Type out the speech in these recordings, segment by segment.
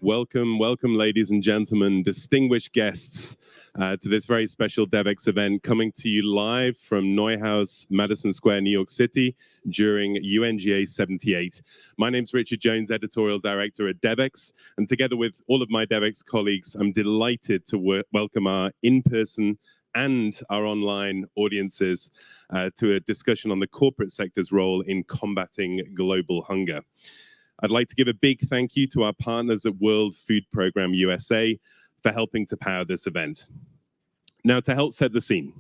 Welcome, welcome, ladies and gentlemen, distinguished guests to this very special Devex event coming to you live from Neuhaus, Madison Square, New York City during UNGA 78. My name's Richard Jones, Editorial Director at Devex, and together with all of my Devex colleagues, I'm delighted to welcome our in-person and our online audiences to a discussion on the corporate sector's role in combating global hunger. I'd like to give a big thank you to our partners at World Food Program USA for helping to power this event. Now, to help set the scene,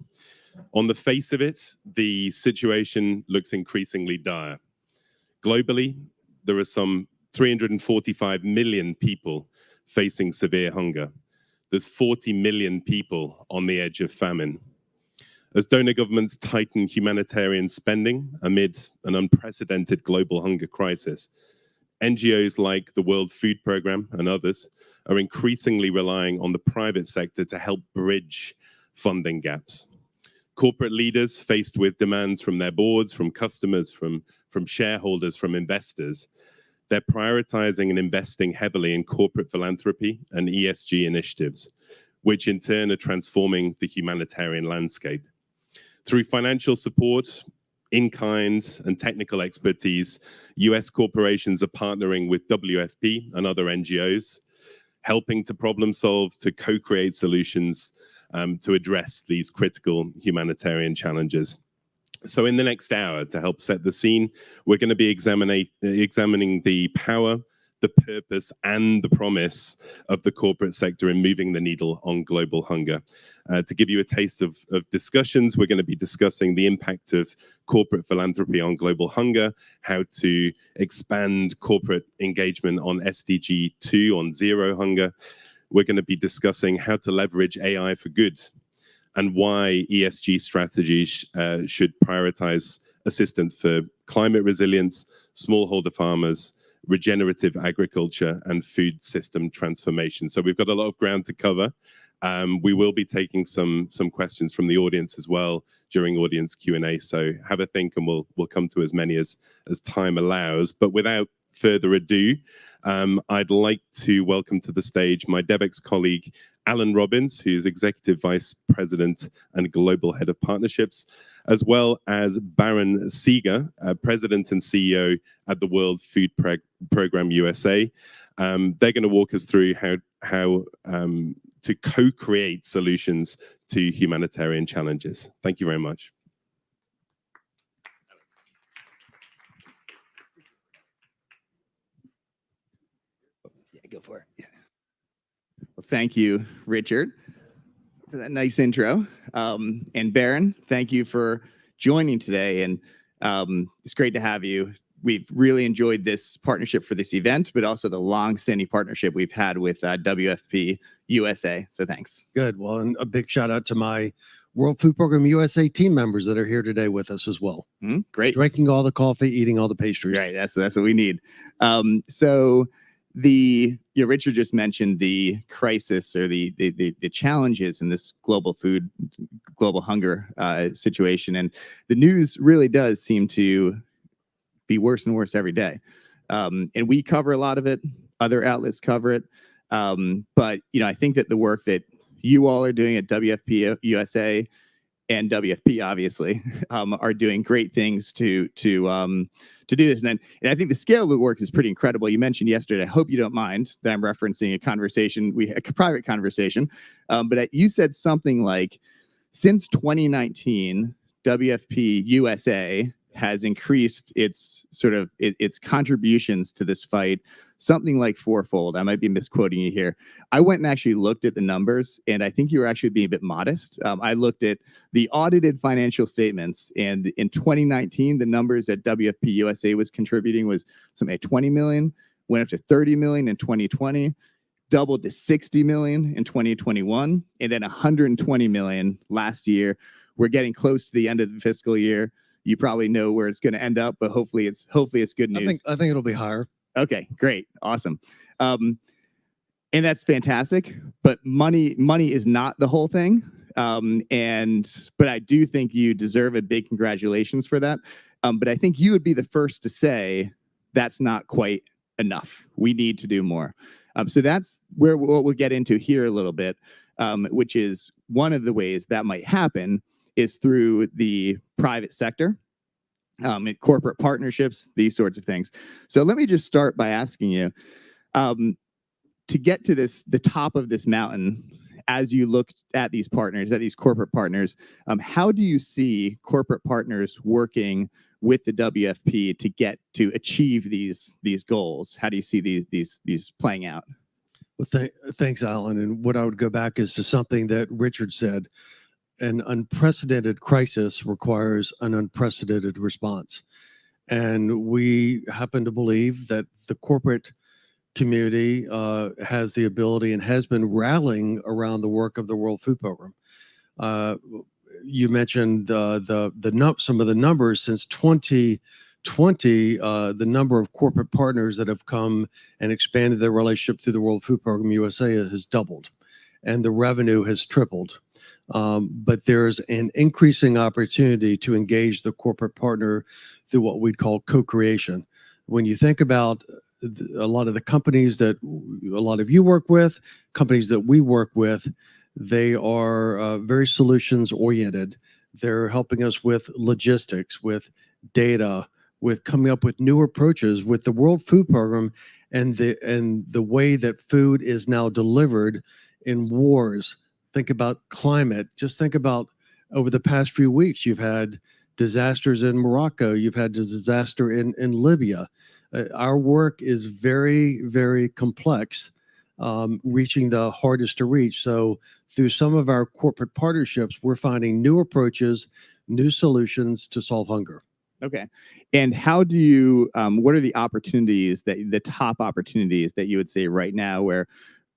on the face of it, the situation looks increasingly dire. Globally, there are some 345 million people facing severe hunger. There's 40 million people on the edge of famine. As donor governments tighten humanitarian spending amid an unprecedented global hunger crisis, NGOs like the World Food Program and others are increasingly relying on the private sector to help bridge funding gaps. Corporate leaders faced with demands from their boards, from customers, from shareholders, from investors, they're prioritizing and investing heavily in corporate philanthropy and ESG initiatives, which in turn are transforming the humanitarian landscape. Through financial support, in-kind and technical expertise, US corporations are partnering with WFP and other NGOs, helping to problem solve, to co-create solutions to address these critical humanitarian challenges. So in the next hour, to help set the scene, we're going to be examining the power, the purpose, and the promise of the corporate sector in moving the needle on global hunger. To give you a taste of discussions, we're going to be discussing the impact of corporate philanthropy on global hunger, how to expand corporate engagement on SDG 2 on zero hunger. We're going to be discussing how to leverage AI for good and why ESG strategies should prioritize assistance for climate resilience, smallholder farmers, regenerative agriculture, and food system transformation. So we've got a lot of ground to cover. We will be taking some questions from the audience as well during audience Q&A. So have a think, and we'll come to as many as time allows. But without further ado, I'd like to welcome to the stage my Devex colleague, Alan Robbins, who's Executive Vice President and Global Head of Partnerships, as well as Baron Seeger, President and CEO at the World Food Program USA. They're going to walk us through how to co-create solutions to humanitarian challenges. Thank you very much. Yeah, go for it. Yeah. Well, thank you, Richard, for that nice intro. And Baron, thank you for joining today. And it's great to have you. We've really enjoyed this partnership for this event, but also the long-standing partnership we've had with WFP USA. So thanks. Good. Well, and a big shout out to my World Food Program USA team members that are here today with us as well. Great. Drinking all the coffee, eating all the pastries. Right. That's what we need. Richard just mentioned the crisis or the challenges in this global hunger situation, and the news really does seem to be worse and worse every day. And we cover a lot of it. Other outlets cover it. But I think that the work that you all are doing at WFP USA and WFP obviously are doing great things to do this. And I think the scale of the work is pretty incredible. You mentioned yesterday, I hope you don't mind that I'm referencing a private conversation, but you said something like, since 2019, WFP USA has increased its contributions to this fight something like fourfold. I might be misquoting you here. I went and actually looked at the numbers, and I think you were actually being a bit modest. I looked at the audited financial statements, and in 2019, the numbers that WFP USA was contributing was something like 20 million, went up to 30 million in 2020, doubled to 60 million in 2021, and then 120 million last year. We're getting close to the end of the fiscal year. You probably know where it's going to end up, but hopefully it's good news. I think it'll be higher. Okay, great, awesome, and that's fantastic. But money is not the whole thing, but I do think you deserve a big congratulations for that. But I think you would be the first to say that's not quite enough. We need to do more. So that's where we'll get into here a little bit, which is one of the ways that might happen is through the private sector, and corporate partnerships, these sorts of things. So let me just start by asking you, to get to the top of this mountain, as you look at these partners, at these corporate partners, how do you see corporate partners working with the WFP to achieve these goals? How do you see these playing out? Well, thanks, Alan. And what I would go back is to something that Richard said. An unprecedented crisis requires an unprecedented response. And we happen to believe that the corporate community has the ability and has been rallying around the work of the World Food Program. You mentioned some of the numbers since 2020. The number of corporate partners that have come and expanded their relationship through the World Food Program USA has doubled, and the revenue has tripled. But there's an increasing opportunity to engage the corporate partner through what we'd call co-creation. When you think about a lot of the companies that a lot of you work with, companies that we work with, they are very solutions oriented. They're helping us with logistics, with data, with coming up with new approaches with the World Food Program and the way that food is now delivered in wars. Think about climate. Just think about over the past few weeks, you've had disasters in Morocco. You've had a disaster in Libya. Our work is very, very complex, reaching the hardest to reach. So through some of our corporate partnerships, we're finding new approaches, new solutions to solve hunger. Okay. And how do you, what are the opportunities the top opportunities that you would say right now where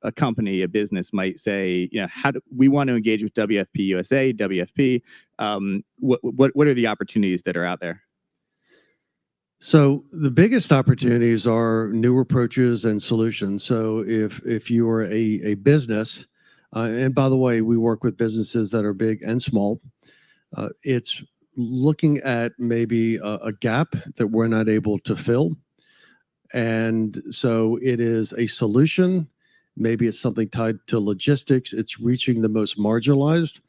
a company, a business might say, how do we want to engage with WFP USA, WFP? What are the opportunities that are out there? So the biggest opportunities are new approaches and solutions. So if you are a business, and by the way, we work with businesses that are big and small, it's looking at maybe a gap that we're not able to fill. And so it is a solution. Maybe it's something tied to logistics. It's reaching the most marginalized.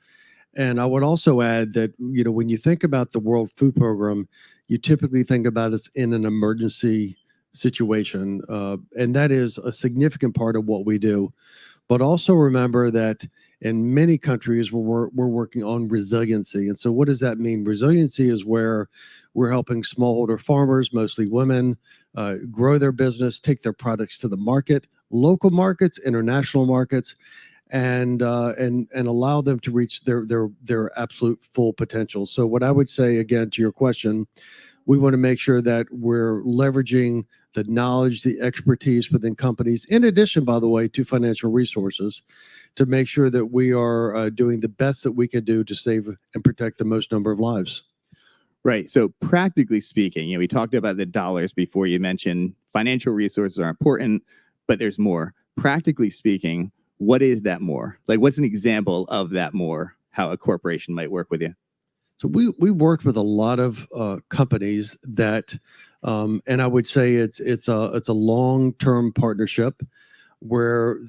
And I would also add that, when you think about the World Food Program, you typically think about it in an emergency situation. And that is a significant part of what we do. But also remember that in many countries, we're working on resiliency. And so what does that mean? Resiliency is where we're helping smallholder farmers, mostly women, grow their business, take their products to the market, local markets, international markets, and allow them to reach their absolute full potential. So what I would say, again, to your question, we want to make sure that we're leveraging the knowledge, the expertise within companies, in addition, by the way, to financial resources, to make sure that we are doing the best that we can do to save and protect the most number of lives. Right. So practically speaking, we talked about the dollars before. You mentioned financial resources are important, but there's more. Practically speaking, what is that more? Like, what's an example of that more, how a corporation might work with you? So we worked with a lot of companies that, and I would say it's a long-term partnership where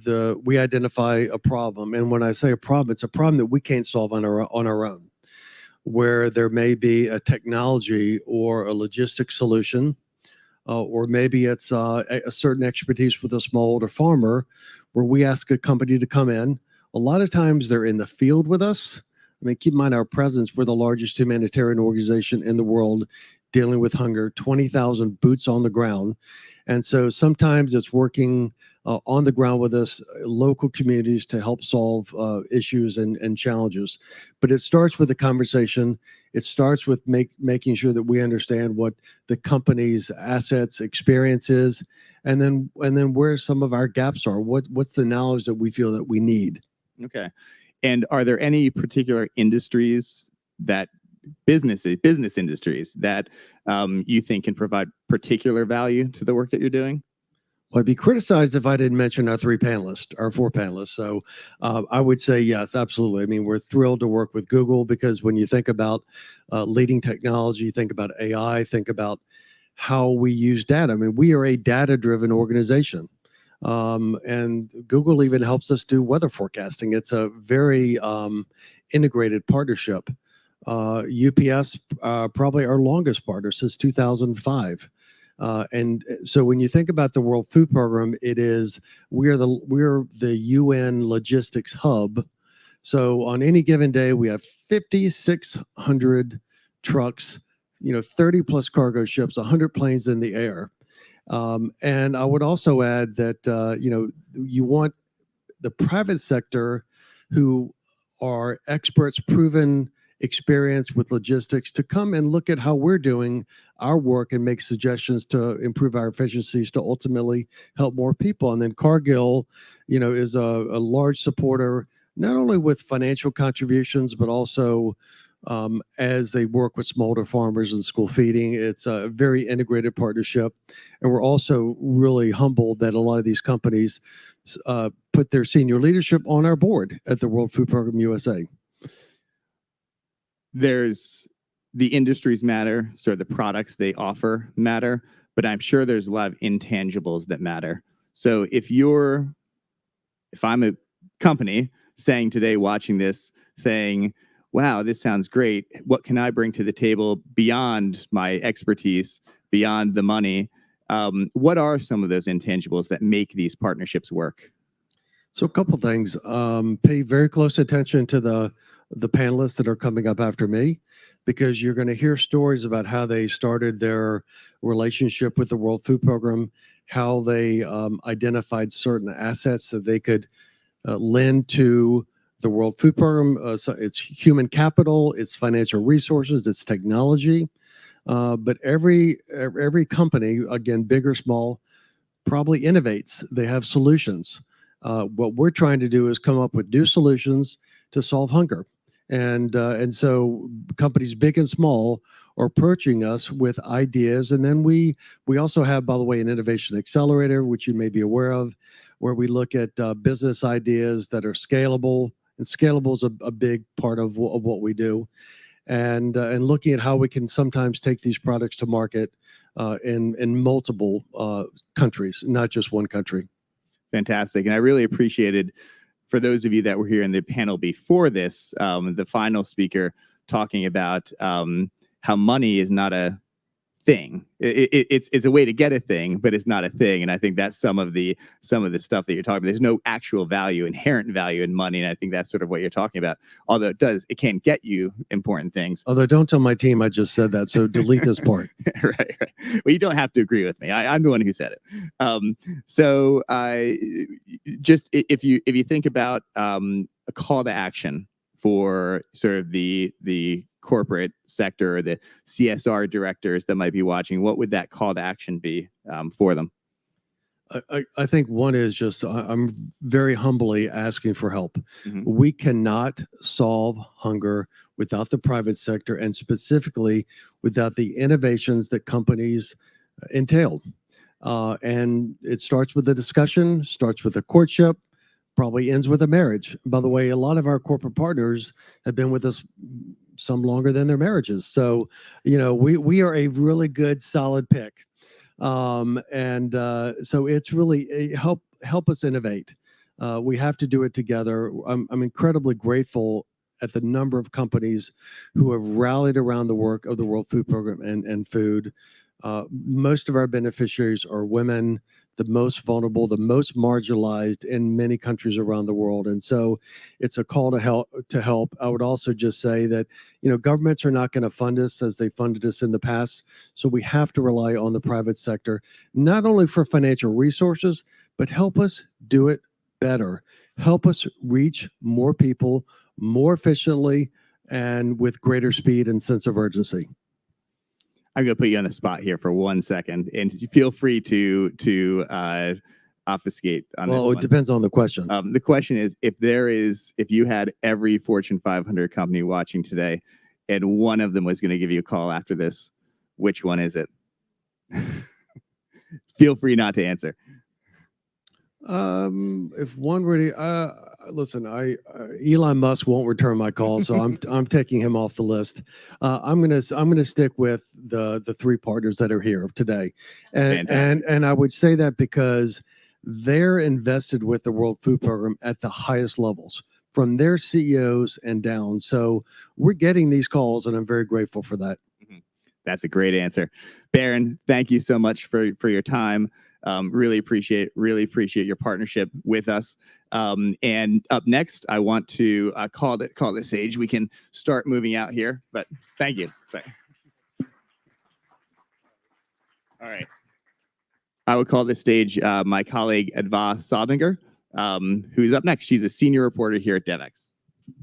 we identify a problem, and when I say a problem, it's a problem that we can't solve on our own. Where there may be a technology or a logistics solution, or maybe it's a certain expertise with a smallholder farmer, where we ask a company to come in. A lot of times they're in the field with us. I mean, keep in mind our presence. We're the largest humanitarian organization in the world dealing with hunger, 20,000 boots on the ground. And so sometimes it's working on the ground with us, local communities, to help solve issues and challenges. But it starts with a conversation. It starts with making sure that we understand what the company's assets, experience is, and then where some of our gaps are. What's the knowledge that we feel that we need? Okay. And are there any particular industries that business industries that you think can provide particular value to the work that you're doing? Well, I'd be criticized if I didn't mention our four panelists. So I would say yes, absolutely. I mean, we're thrilled to work with Google, because when you think about leading technology, think about AI, think about how we use data. I mean, we are a data-driven organization. And Google even helps us do weather forecasting. It's a very integrated partnership. UPS, probably our longest partner since 2005. And so when you think about the World Food Program, we're the UN logistics hub. So on any given day, we have 5,600 trucks, 30 plus cargo ships, 100 planes in the air. And I would also add that you want the private sector, who are experts, proven experience with logistics, to come and look at how we're doing our work and make suggestions to improve our efficiencies to ultimately help more people. And then Cargill, is a large supporter, not only with financial contributions, but also as they work with smallholder farmers and school feeding. It's a very integrated partnership. And we're also really humbled that a lot of these companies put their senior leadership on our board at the World Food Program USA. There's the industries matter, so the products they offer matter, but I'm sure there's a lot of intangibles that matter. So if I'm a company saying today, watching this, saying, wow, this sounds great, what can I bring to the table beyond my expertise, beyond the money? What are some of those intangibles that make these partnerships work? So a couple things. Pay very close attention to the panelists that are coming up after me, because you're going to hear stories about how they started their relationship with the World Food Program, how they identified certain assets that they could lend to the World Food Program. So it's human capital, it's financial resources, it's technology. But every company, again, big or small, probably innovates. They have solutions. What we're trying to do is come up with new solutions to solve hunger. And so companies big and small are approaching us with ideas. And then we also have, by the way, an innovation accelerator, which you may be aware of, where we look at business ideas that are scalable. And scalable is a big part of what we do. And looking at how we can sometimes take these products to market in multiple countries, not just one country. Fantastic. And I really appreciated, for those of you that were here in the panel before this, the final speaker talking about how money is not a thing. It's a way to get a thing, but it's not a thing. And I think that's some of the stuff that you're talking about. There's no actual value, inherent value in money. And I think that's sort of what you're talking about. Although it can get you important things. Although don't tell my team I just said that, so delete this part. Right. Well, you don't have to agree with me. I'm the one who said it. So just if you think about a call to action for sort of the corporate sector, or the CSR directors that might be watching, what would that call to action be for them? I think one is just, I'm very humbly asking for help. Mm-hmm. We cannot solve hunger without the private sector, and specifically without the innovations that companies entail. And it starts with a discussion, starts with a courtship, probably ends with a marriage. By the way, a lot of our corporate partners have been with us some longer than their marriages. So, we are a really good, solid pick. So it's really help us innovate. We have to do it together. I'm incredibly grateful at the number of companies who have rallied around the work of the World Food Program and food. Most of our beneficiaries are women, the most vulnerable, the most marginalized in many countries around the world. And so it's a call to help. I would also just say that, governments are not going to fund us as they funded us in the past. So we have to rely on the private sector, not only for financial resources, but help us do it better. Help us reach more people more efficiently and with greater speed and sense of urgency. I'm going to put you on the spot here for 1 second, and feel free to obfuscate on this. Well, it depends on the question. The question is, if you had every Fortune 500 company watching today, and one of them was going to give you a call after this, which one is it? Feel free not to answer. If one really, listen, Elon Musk won't return my call, so I'm taking him off the list. I'm gonna stick with the three partners that are here today, and I would say that because they're invested with the World Food Program at the highest levels, from their CEOs and down. So we're getting these calls, and I'm very grateful for that. That's a great answer. Baron, thank you so much for your time. Really appreciate your partnership with us. And up next, I want to call this stage. We can start moving out here, but thank you. All right. I would call this stage my colleague Adva Sodinger, who's up next. She's a senior reporter here at Devex.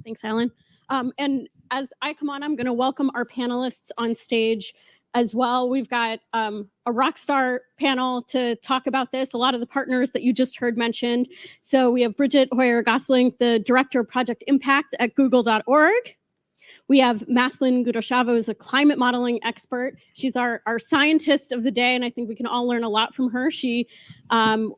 Thanks, Alan. And as I come on, I'm going to welcome our panelists on stage as well. We've got a rock star panel to talk about this. A lot of the partners that you just heard mentioned. So we have Bridget Hoyer-Gosling, the Director of Project Impact at Google.org. We have Maslin Gudoshava, who's a climate modeling expert. She's our scientist of the day, and I think we can all learn a lot from her. She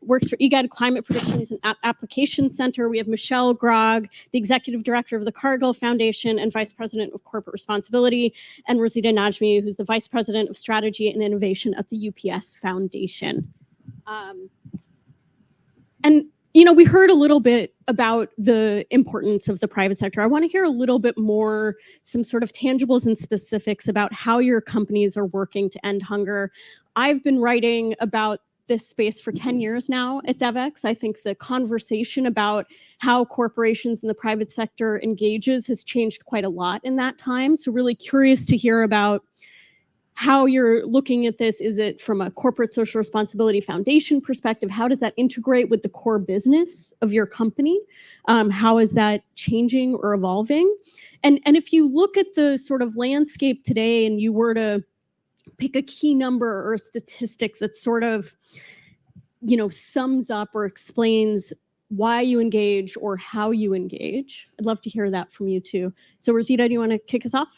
works for EGAD Climate Predictions and Application Center. We have Michelle Grog, the Executive Director of the Cargill Foundation and Vice President of Corporate Responsibility, and Rosita Najmi, who's the Vice President of Strategy and Innovation at the UPS Foundation. And we heard a little bit about the importance of the private sector. I want to hear a little bit more, some sort of tangibles and specifics about how your companies are working to end hunger. I've been writing about this space for 10 years now at Devex. I think the conversation about how corporations and the private sector engages has changed quite a lot in that time. So really curious to hear about how you're looking at this. Is it from a corporate social responsibility foundation perspective? How does that integrate with the core business of your company? How is that changing or evolving? And if you look at the sort of landscape today and you were to pick a key number or a statistic that sort of, sums up or explains why you engage or how you engage, I'd love to hear that from you too. So Rosita, do you want to kick us off?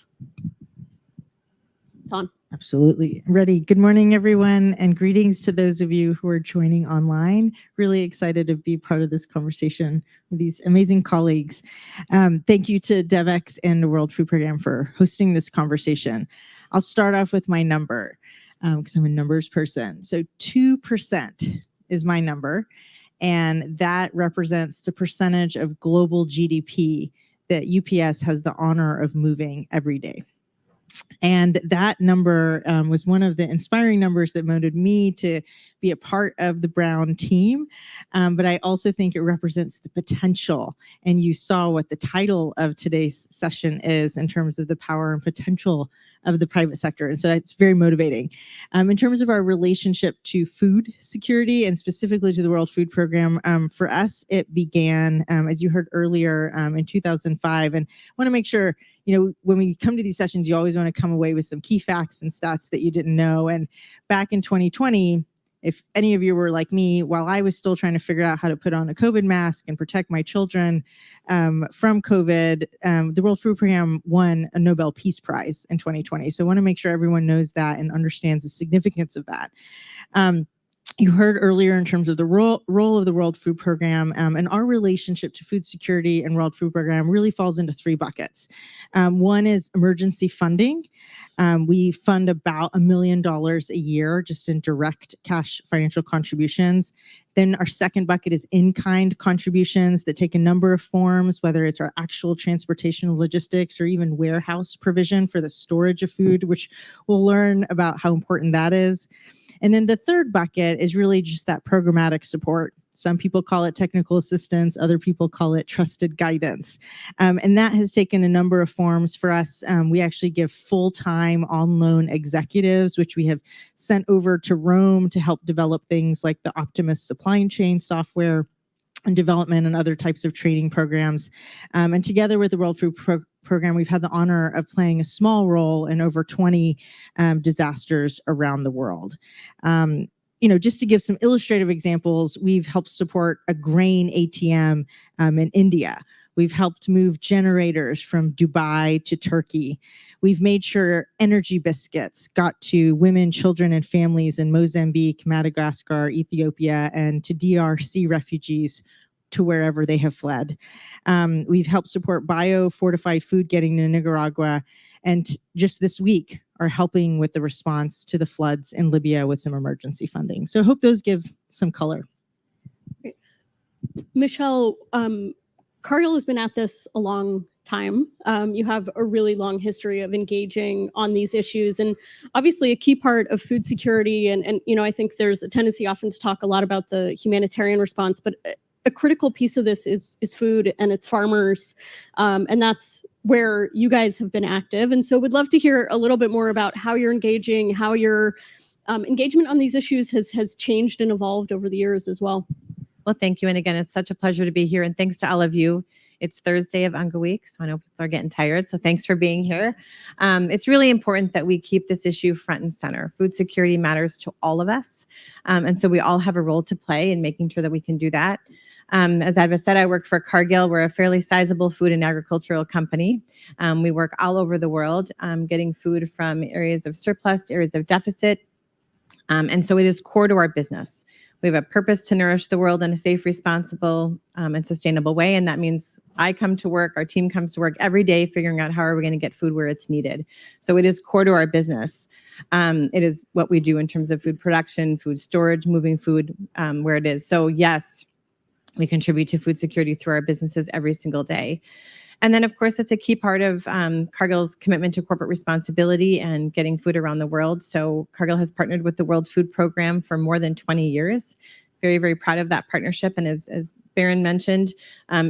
It's on. Absolutely. Ready. Good morning, everyone, and greetings to those of you who are joining online. Really excited to be part of this conversation with these amazing colleagues. Thank you to Devex and the World Food Program for hosting this conversation. I'll start off with my number because I'm a numbers person. So 2% is my number, and that represents the percentage of global GDP that UPS has the honor of moving every day. And that number was one of the inspiring numbers that motivated me to be a part of the Brown team. But I also think it represents the potential. And you saw what the title of today's session is in terms of the power and potential of the private sector. And so that's very motivating. In terms of our relationship to food security and specifically to the World Food Program, for us, it began, as you heard earlier, in 2005. And I want to make sure, when we come to these sessions, you always want to come away with some key facts and stats that you didn't know. And back in 2020, if any of you were like me, while I was still trying to figure out how to put on a COVID mask and protect my children from COVID, the World Food Program won a Nobel Peace Prize in 2020. So I want to make sure everyone knows that and understands the significance of that. You heard earlier in terms of the role of the World Food Program, and our relationship to food security and World Food Program really falls into three buckets. One is emergency funding. We fund about $1 million a year just in direct cash financial contributions. Then our second bucket is in-kind contributions that take a number of forms, whether it's our actual transportation logistics or even warehouse provision for the storage of food, which we'll learn about how important that is. And then the third bucket is really just that programmatic support. Some people call it technical assistance, other people call it trusted guidance. And that has taken a number of forms for us. We actually give full-time on-loan executives, which we have sent over to Rome to help develop things like the Optimus supply chain software and development and other types of training programs. And together with the World Food Program, we've had the honor of playing a small role in over 20 disasters around the world. Just to give some illustrative examples, we've helped support a grain ATM in India. We've helped move generators from Dubai to Turkey. We've made sure energy biscuits got to women, children, and families in Mozambique, Madagascar, Ethiopia, and to DRC refugees to wherever they have fled. We've helped support bio-fortified food getting to Nicaragua, and just this week are helping with the response to the floods in Libya with some emergency funding. So I hope those give some color. Michelle, Cargill has been at this a long time. You have a really long history of engaging on these issues, and obviously a key part of food security. And I think there's a tendency often to talk a lot about the humanitarian response, but a critical piece of this is food and its farmers, and that's where you guys have been active. And so, would love to hear a little bit more about how you're engaging, how your engagement on these issues has changed and evolved over the years as well. Well, thank you. And again, it's such a pleasure to be here. And thanks to all of you. It's Thursday of Unga Week, so I know people are getting tired. So thanks for being here. It's really important that we keep this issue front and center. Food security matters to all of us. And so we all have a role to play in making sure that we can do that. As I've said, I work for Cargill. We're a fairly sizable food and agricultural company. We work all over the world, getting food from areas of surplus, areas of deficit. And so it is core to our business. We have a purpose to nourish the world in a safe, responsible, and sustainable way. And that means I come to work, our team comes to work every day figuring out how are we going to get food where it's needed. So it is core to our business. It is what we do in terms of food production, food storage, moving food where it is. So yes, we contribute to food security through our businesses every single day. And then, of course, it's a key part of Cargill's commitment to corporate responsibility and getting food around the world. So Cargill has partnered with the World Food Program for more than 20 years. Very, very proud of that partnership. And as Barron mentioned,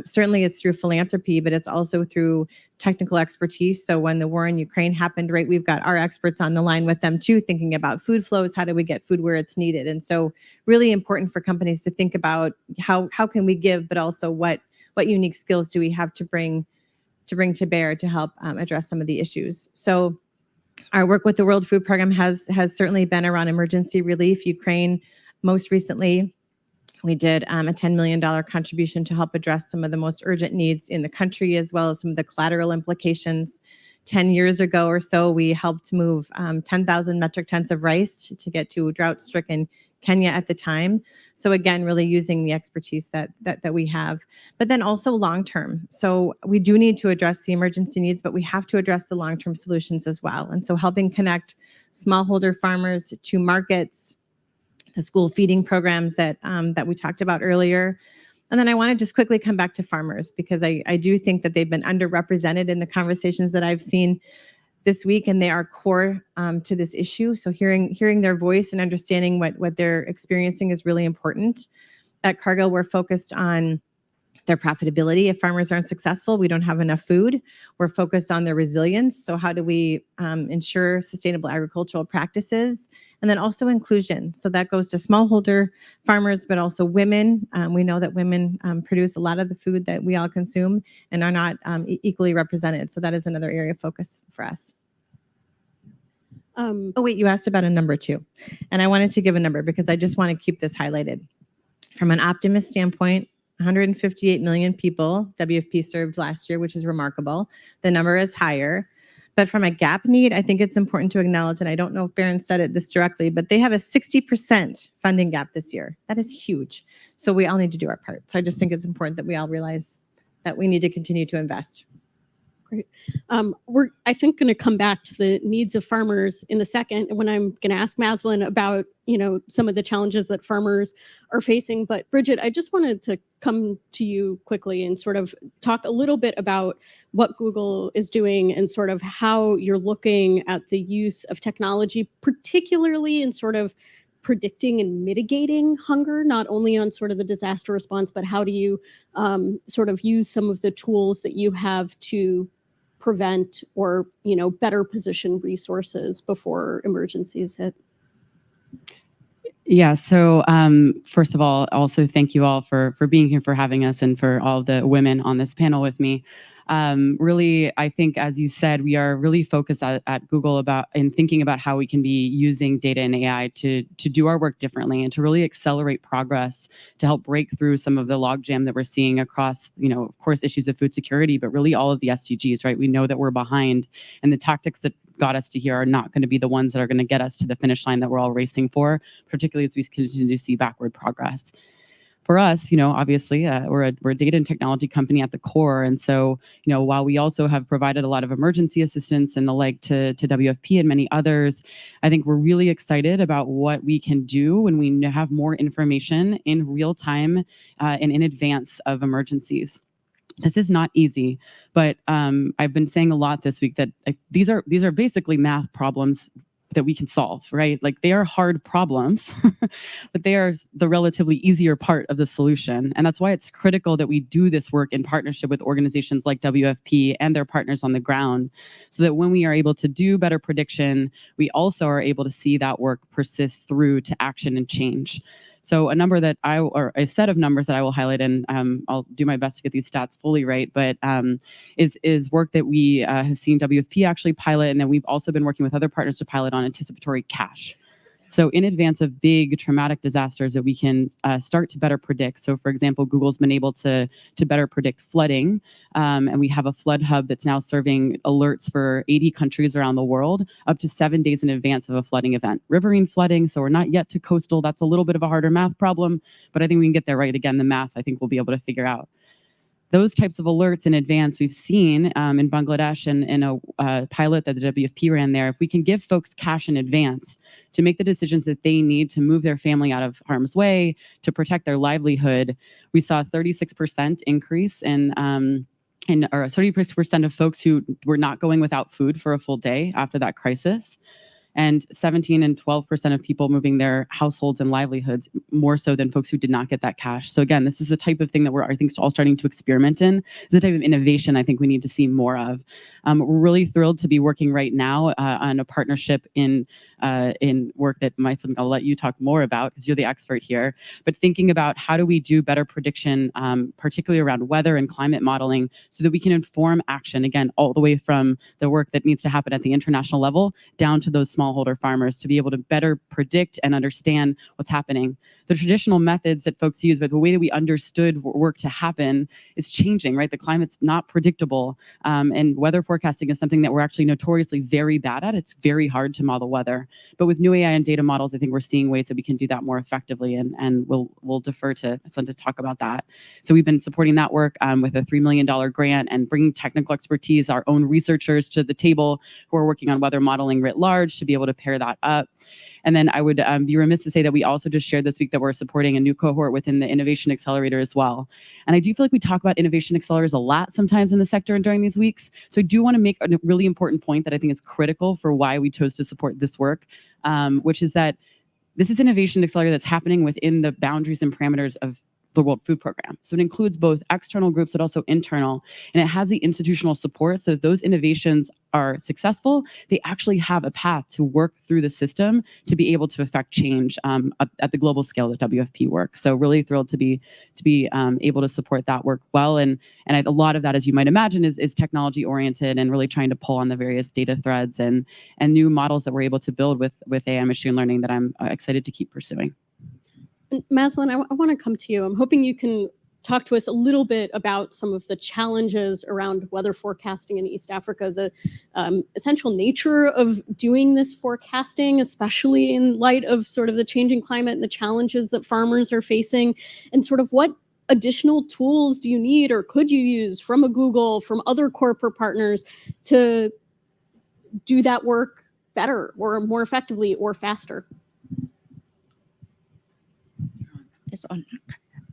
certainly it's through philanthropy, but it's also through technical expertise. So when the war in Ukraine happened, right, we've got our experts on the line with them too, thinking about food flows, how do we get food where it's needed? And so really important for companies to think about how can we give, but also what unique skills do we have to bring to bear to help address some of the issues. So our work with the World Food Program has certainly been around emergency relief. Ukraine, most recently, we did a $10 million contribution to help address some of the most urgent needs in the country, as well as some of the collateral implications. 10 years ago or so, we helped move 10,000 metric tons of rice to get to drought-stricken Kenya at the time. So again, really using the expertise that we have, but then also long-term. So we do need to address the emergency needs, but we have to address the long-term solutions as well. And so helping connect smallholder farmers to markets, the school feeding programs that we talked about earlier. And then I want to just quickly come back to farmers, because I do think that they've been underrepresented in the conversations that I've seen this week, and they are core to this issue. So hearing their voice and understanding what they're experiencing is really important. At Cargill, we're focused on their profitability. If farmers aren't successful, we don't have enough food. We're focused on their resilience. So how do we ensure sustainable agricultural practices? And then also inclusion. So that goes to smallholder farmers, but also women. We know that women produce a lot of the food that we all consume and are not equally represented. So that is another area of focus for us. Oh, wait, you asked about a number too. And I wanted to give a number because I just want to keep this highlighted. From an optimist standpoint, 158 million people WFP served last year, which is remarkable. The number is higher. But from a gap need, I think it's important to acknowledge, and I don't know if Barron said this directly, but they have a 60% funding gap this year. That is huge. So we all need to do our part. So I just think it's important that we all realize that we need to continue to invest. Great. We're, I think, going to come back to the needs of farmers in a second when I'm going to ask Maslin about, some of the challenges that farmers are facing. But Bridget, I just wanted to come to you quickly and sort of talk a little bit about what Google is doing and sort of how you're looking at the use of technology, particularly in sort of predicting and mitigating hunger, not only on sort of the disaster response, but how do you sort of use some of the tools that you have to prevent or, better position resources before emergencies hit? Yeah. So first of all, also thank you all for being here, for having us, and for all the women on this panel with me. Really, I think, as you said, we are really focused at Google in thinking about how we can be using data and AI to do our work differently and to really accelerate progress, to help break through some of the logjam that we're seeing across, of course, issues of food security, but really all of the SDGs, right? We know that we're behind, and the tactics that got us to here are not going to be the ones that are going to get us to the finish line that we're all racing for, particularly as we continue to see backward progress. for us, obviously, we're a data and technology company at the core. And so, while we also have provided a lot of emergency assistance and the like to WFP and many others, I think we're really excited about what we can do when we have more information in real time and in advance of emergencies. This is not easy, but I've been saying a lot this week that these are basically math problems that we can solve, right? Like, they are hard problems, but they are the relatively easier part of the solution. And that's why it's critical that we do this work in partnership with organizations like WFP and their partners on the ground, so that when we are able to do better prediction, we also are able to see that work persist through to action and change. So a set of numbers that I will highlight, and I'll do my best to get these stats fully right, but is work that we have seen WFP actually pilot, and then we've also been working with other partners to pilot on anticipatory cash. So in advance of big traumatic disasters that we can start to better predict. So for example, Google's been able to better predict flooding. And we have a flood hub that's now serving alerts for 80 countries around the world up to 7 days in advance of a flooding event. Riverine flooding, so we're not yet to coastal. That's a little bit of a harder math problem, but I think we can get there right. Again, the math I think we'll be able to figure out. Those types of alerts in advance we've seen in Bangladesh and in a pilot that the WFP ran there. If we can give folks cash in advance to make the decisions that they need to move their family out of harm's way, to protect their livelihood, we saw a 36% increase in or 36% of folks who were not going without food for a full day after that crisis. And 17 and 12% of people moving their households and livelihoods more so than folks who did not get that cash. So again, this is the type of thing that we're, I think, all starting to experiment in. It's the type of innovation I think we need to see more of. We're really thrilled to be working right now on a partnership in work that I'll let you talk more about because you're the expert here, but thinking about how do we do better prediction, particularly around weather and climate modeling, so that we can inform action, again, all the way from the work that needs to happen at the international level down to those smallholder farmers to be able to better predict and understand what's happening. The traditional methods that folks use, but the way that we understood work to happen is changing, right? The climate's not predictable, and weather forecasting is something that we're actually notoriously very bad at. It's very hard to model weather. But with new AI and data models, I think we're seeing ways that we can do that more effectively, and we'll defer to Hassan to talk about that. So we've been supporting that work with a $3 million grant and bringing technical expertise, our own researchers to the table who are working on weather modeling writ large to be able to pair that up. And then I would be remiss to say that we also just shared this week that we're supporting a new cohort within the Innovation Accelerator as well. And I do feel like we talk about innovation accelerators a lot sometimes in the sector and during these weeks. So I do want to make a really important point that I think is critical for why we chose to support this work, which is that this is innovation accelerator that's happening within the boundaries and parameters of the World Food Program. So it includes both external groups, but also internal, and it has the institutional support. So if those innovations are successful, they actually have a path to work through the system to be able to affect change at the global scale that WFP works. So really thrilled to be able to support that work well. And a lot of that, as you might imagine, is technology oriented and really trying to pull on the various data threads and new models that we're able to build with AI machine learning that I'm excited to keep pursuing. Maslin, I want to come to you. I'm hoping you can talk to us a little bit about some of the challenges around weather forecasting in East Africa, the essential nature of doing this forecasting, especially in light of sort of the changing climate and the challenges that farmers are facing, and sort of what additional tools do you need or could you use from a Google, from other corporate partners to do that work better or more effectively or faster? It's on.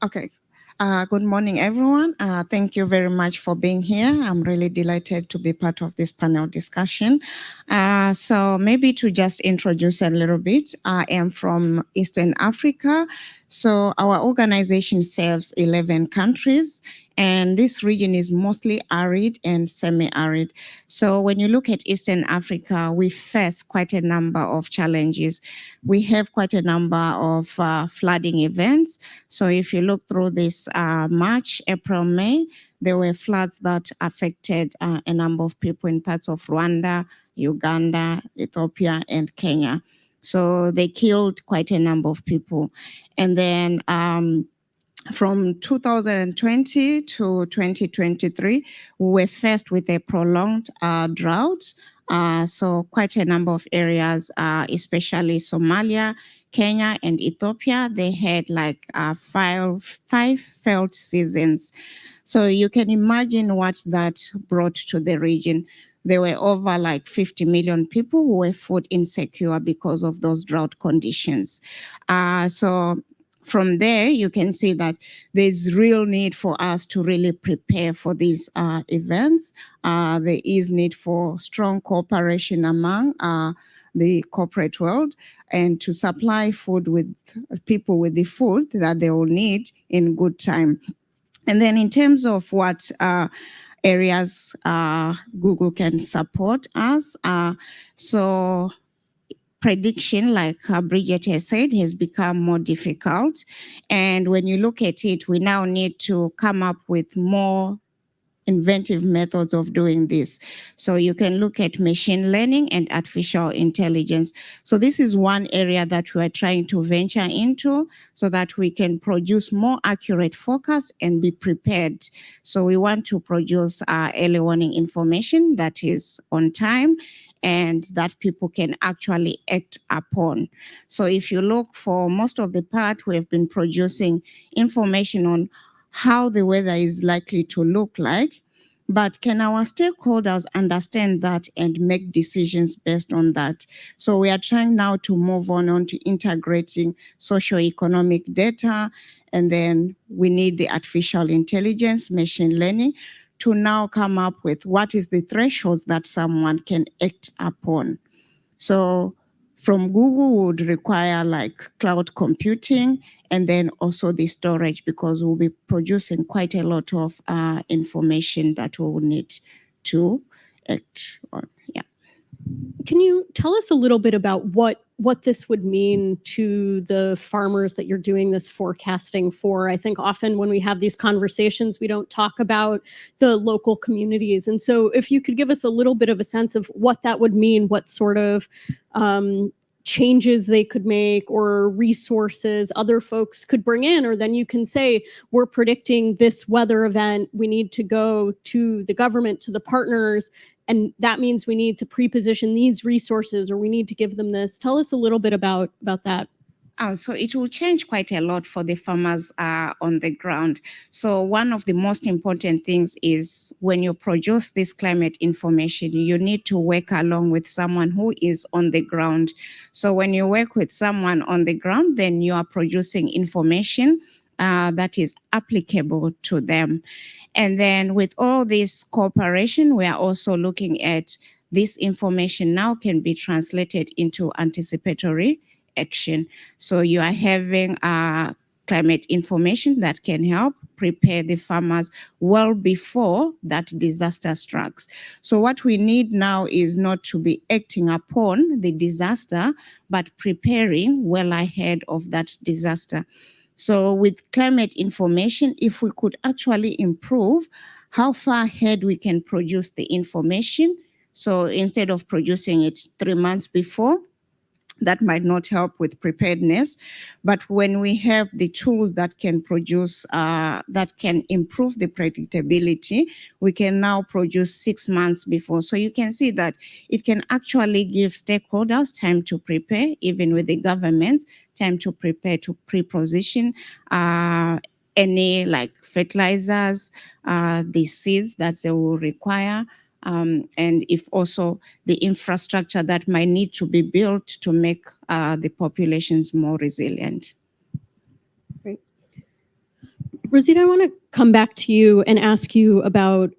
Okay. Good morning, everyone. Thank you very much for being here. I'm really delighted to be part of this panel discussion. So maybe to just introduce a little bit, I am from Eastern Africa. So our organization serves 11 countries, and this region is mostly arid and semi-arid. So when you look at Eastern Africa, we face quite a number of challenges. We have quite a number of flooding events. So if you look through this March, April, May, there were floods that affected a number of people in parts of Rwanda, Uganda, Ethiopia, and Kenya. So they killed quite a number of people. And then from 2020 to 2023, we were faced with a prolonged drought. So quite a number of areas, especially Somalia, Kenya and Ethiopia, they had like five failed seasons. So you can imagine what that brought to the region. There were over like 50 million people who were food insecure because of those drought conditions. So from there, you can see that there's real need for us to really prepare for these events. There is need for strong cooperation among the corporate world and to supply food with people with the food that they will need in good time. And then in terms of what areas Google can support us, so prediction, like Bridget has said, has become more difficult. And when you look at it, we now need to come up with more inventive methods of doing this. So you can look at machine learning and artificial intelligence. So this is one area that we are trying to venture into so that we can produce more accurate forecasts and be prepared. So we want to produce early warning information that is on time and that people can actually act upon. So if you look for most of the part, we have been producing information on how the weather is likely to look like, but can our stakeholders understand that and make decisions based on that? So we are trying now to move on to integrating socioeconomic data, and then we need the artificial intelligence, machine learning, to now come up with what is the thresholds that someone can act upon. So from Google would require like cloud computing and then also the storage, because we'll be producing quite a lot of information that we will need to act on. Yeah. Can you tell us a little bit about what this would mean to the farmers that you're doing this forecasting for? I think often when we have these conversations, we don't talk about the local communities. And so if you could give us a little bit of a sense of what that would mean, what sort of changes they could make or resources other folks could bring in, or then you can say, we're predicting this weather event, we need to go to the government, to the partners, and that means we need to pre-position these resources, or we need to give them this. Tell us a little bit about that. So it will change quite a lot for the farmers on the ground. So one of the most important things is when you produce this climate information, you need to work along with someone who is on the ground. So when you work with someone on the ground, then you are producing information that is applicable to them. And then with all this cooperation, we are also looking at this information now can be translated into anticipatory action. So you are having climate information that can help prepare the farmers well before that disaster strikes. So what we need now is not to be acting upon the disaster, but preparing well ahead of that disaster. So with climate information, if we could actually improve how far ahead we can produce the information, so instead of producing it 3 months before, that might not help with preparedness. But when we have the tools that can produce, that can improve the predictability, we can now produce 6 months before. So you can see that it can actually give stakeholders time to prepare, even with the governments, time to prepare to pre-position any like fertilizers, the seeds that they will require, and if also the infrastructure that might need to be built to make the populations more resilient. Great. Rosita, I want to come back to you and ask you about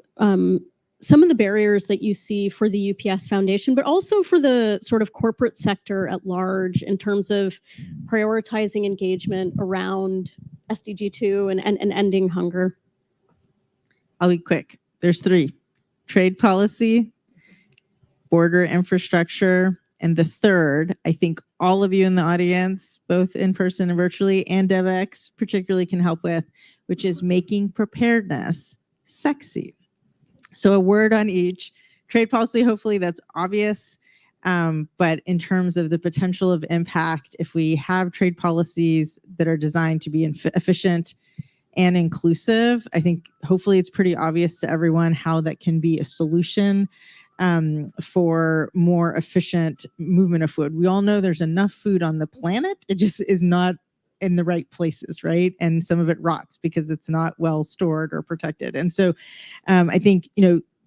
some of the barriers that you see for the UPS Foundation, but also for the sort of corporate sector at large in terms of prioritizing engagement around SDG 2 and ending hunger. I'll be quick. There's 3. Trade policy, border infrastructure, and the third, I think all of you in the audience, both in person and virtually, and Devex particularly can help with, which is making preparedness sexy. So a word on each. Trade policy, hopefully that's obvious, but in terms of the potential of impact, if we have trade policies that are designed to be efficient and inclusive, I think hopefully it's pretty obvious to everyone how that can be a solution for more efficient movement of food. We all know there's enough food on the planet. It just is not in the right places, right? And some of it rots because it's not well stored or protected. And so I think,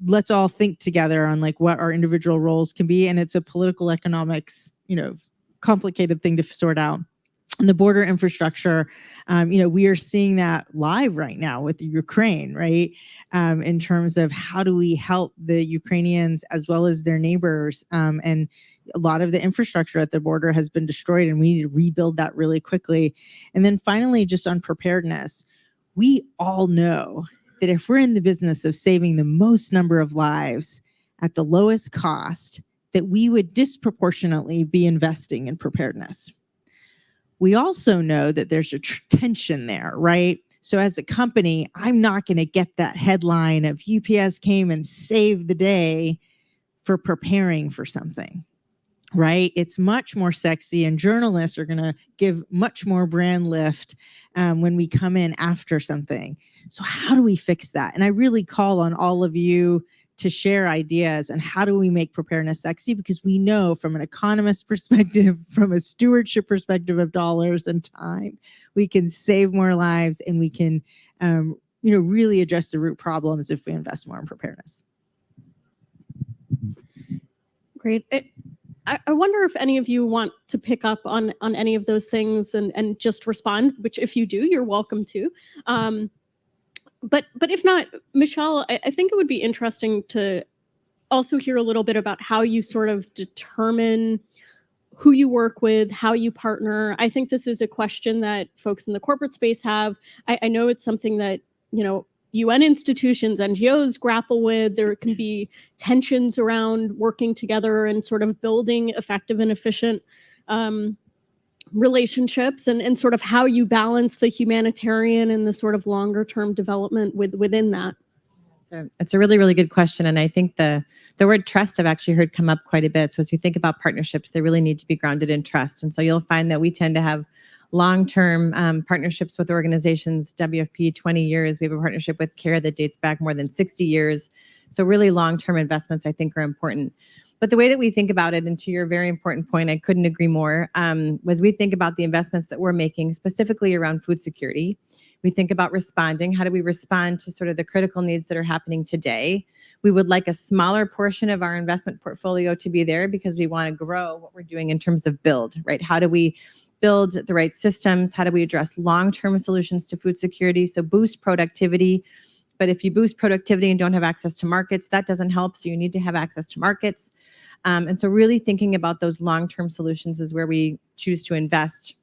let's all think together on like what our individual roles can be. And it's a political economics, complicated thing to sort out. And the border infrastructure, we are seeing that live right now with Ukraine, right? In terms of how do we help the Ukrainians as well as their neighbors. And a lot of the infrastructure at the border has been destroyed, and we need to rebuild that really quickly. And then finally, just on preparedness, we all know that if we're in the business of saving the most number of lives at the lowest cost, that we would disproportionately be investing in preparedness. We also know that there's a tension there, right? So as a company, I'm not going to get that headline of UPS came and saved the day for preparing for something, right? It's much more sexy, and journalists are going to give much more brand lift when we come in after something. So how do we fix that? And I really call on all of you to share ideas on how do we make preparedness sexy, because we know from an economist perspective, from a stewardship perspective of dollars and time, we can save more lives, and we can really address the root problems if we invest more in preparedness. Great. I wonder if any of you want to pick up on any of those things and just respond, which if you do, you're welcome to. But if not, Michelle, I think it would be interesting to also hear a little bit about how you sort of determine who you work with, how you partner. I think this is a question that folks in the corporate space have. I know it's something that, UN institutions, NGOs grapple with. There can be tensions around working together and sort of building effective and efficient relationships, and sort of how you balance the humanitarian and the sort of longer term development within that. So it's a really, really good question. And I think the word trust I've actually heard come up quite a bit. So as you think about partnerships, they really need to be grounded in trust. And so you'll find that we tend to have long-term partnerships with organizations. WFP, 20 years. We have a partnership with CARE that dates back more than 60 years. So really long-term investments, I think, are important. But the way that we think about it, and to your very important point, I couldn't agree more, was we think about the investments that we're making specifically around food security. We think about responding. How do we respond to sort of the critical needs that are happening today? We would like a smaller portion of our investment portfolio to be there because we want to grow what we're doing in terms of build, right? How do we build the right systems? How do we address long-term solutions to food security? So boost productivity. But if you boost productivity and don't have access to markets, that doesn't help. So you need to have access to markets. And so really thinking about those long-term solutions is where we choose to invest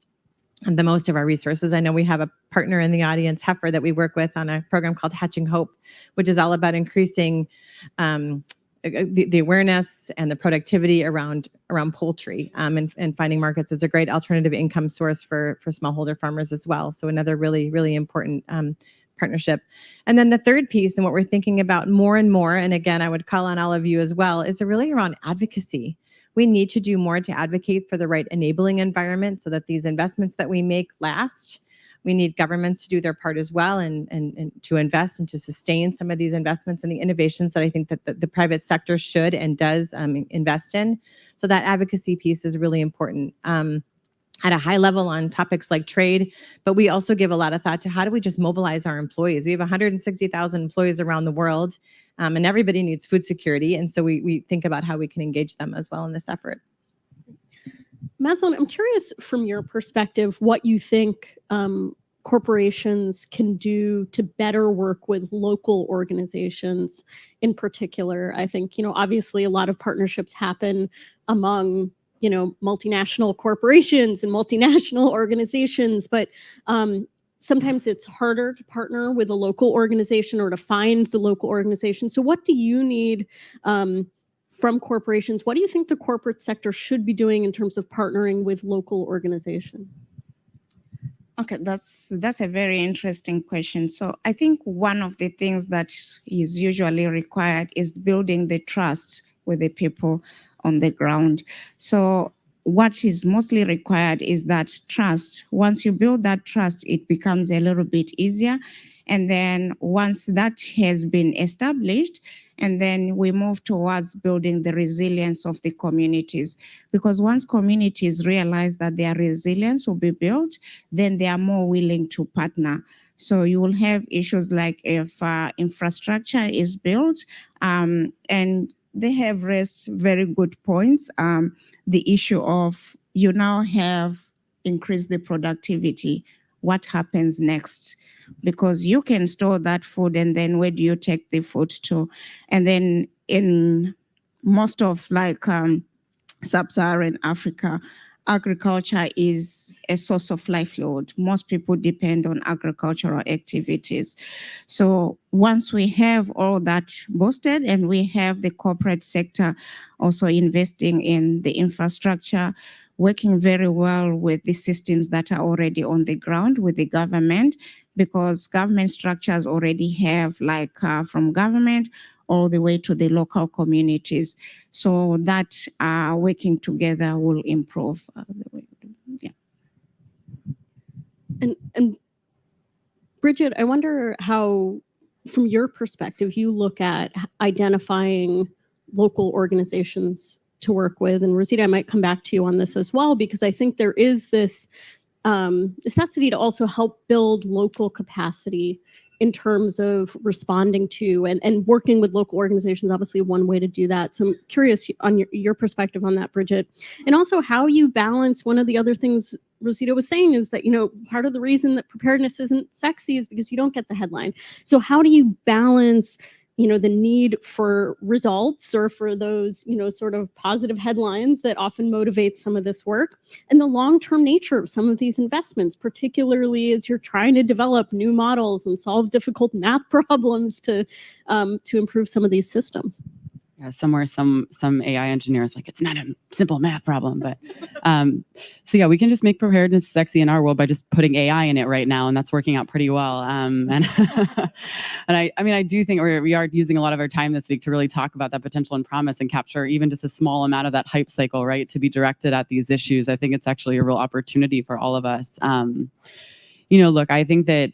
the most of our resources. I know we have a partner in the audience, Heifer, that we work with on a program called Hatching Hope, which is all about increasing the awareness and the productivity around poultry, and finding markets as a great alternative income source for smallholder farmers as well. So another really, really important partnership. And then the third piece, and what we're thinking about more and more, and again, I would call on all of you as well, is really around advocacy. We need to do more to advocate for the right enabling environment so that these investments that we make last. We need governments to do their part as well, and to invest and to sustain some of these investments and the innovations that I think that the private sector should and does invest in. So that advocacy piece is really important. At a high level on topics like trade, but we also give a lot of thought to how do we just mobilize our employees. We have 160,000 employees around the world, and everybody needs food security. And so we think about how we can engage them as well in this effort. Maslin, I'm curious from your perspective, what you think corporations can do to better work with local organizations in particular. I think, obviously a lot of partnerships happen among multinational corporations and multinational organizations, but sometimes it's harder to partner with a local organization or to find the local organization. So what do you need from corporations? What do you think the corporate sector should be doing in terms of partnering with local organizations? Okay, that's a very interesting question. So I think one of the things that is usually required is building the trust with the people on the ground. So what is mostly required is that trust. Once you build that trust, it becomes a little bit easier. And then once that has been established, And then we move towards building the resilience of the communities. Because once communities realize that their resilience will be built, then they are more willing to partner. So you will have issues like if infrastructure is built, and they have raised very good points. The issue of you now have increased the productivity. What happens next? Because you can store that food, and then where do you take the food to? And then in most of like sub-Saharan Africa, agriculture is a source of livelihood. Most people depend on agricultural activities. So once we have all that boosted and we have the corporate sector also investing in the infrastructure, working very well with the systems that are already on the ground with the government, because government structures already have like from government all the way to the local communities. So that working together will improve the way we do. Yeah. And Bridget, I wonder how, from your perspective, you look at identifying local organizations to work with. And Rosita, I might come back to you on this as well, because I think there is this necessity to also help build local capacity in terms of responding to and working with local organizations, obviously one way to do that. So I'm curious on your perspective on that, Bridget. And also how you balance, one of the other things Rosita was saying is that, part of the reason that preparedness isn't sexy is because you don't get the headline. So how do you balance the need for results or for those, sort of positive headlines that often motivate some of this work, and the long-term nature of some of these investments, particularly as you're trying to develop new models and solve difficult math problems to improve some of these systems? Yeah, somewhere some AI engineers like, it's not a simple math problem, but so yeah, we can just make preparedness sexy in our world by just putting AI in it right now, and that's working out pretty well. And I do think we are using a lot of our time this week to really talk about that potential and promise and capture even just a small amount of that hype cycle, right, to be directed at these issues. I think it's actually a real opportunity for all of us. Look, I think that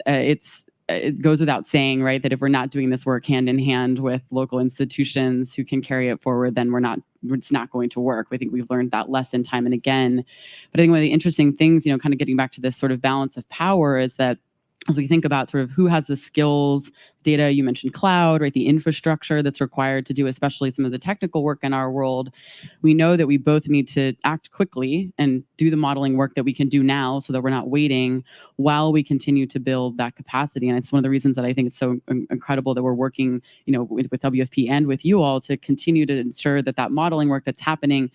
it goes without saying, right, that if we're not doing this work hand in hand with local institutions who can carry it forward, then it's not going to work. I think we've learned that lesson time and again. But I think one of the interesting things, kind of getting back to this sort of balance of power, is that as we think about sort of who has the skills, data, you mentioned cloud, right, the infrastructure that's required to do especially some of the technical work in our world, we know that we both need to act quickly and do the modeling work that we can do now so that we're not waiting while we continue to build that capacity. And it's one of the reasons that I think it's so incredible that we're working, with WFP and with you all to continue to ensure that modeling work that's happening.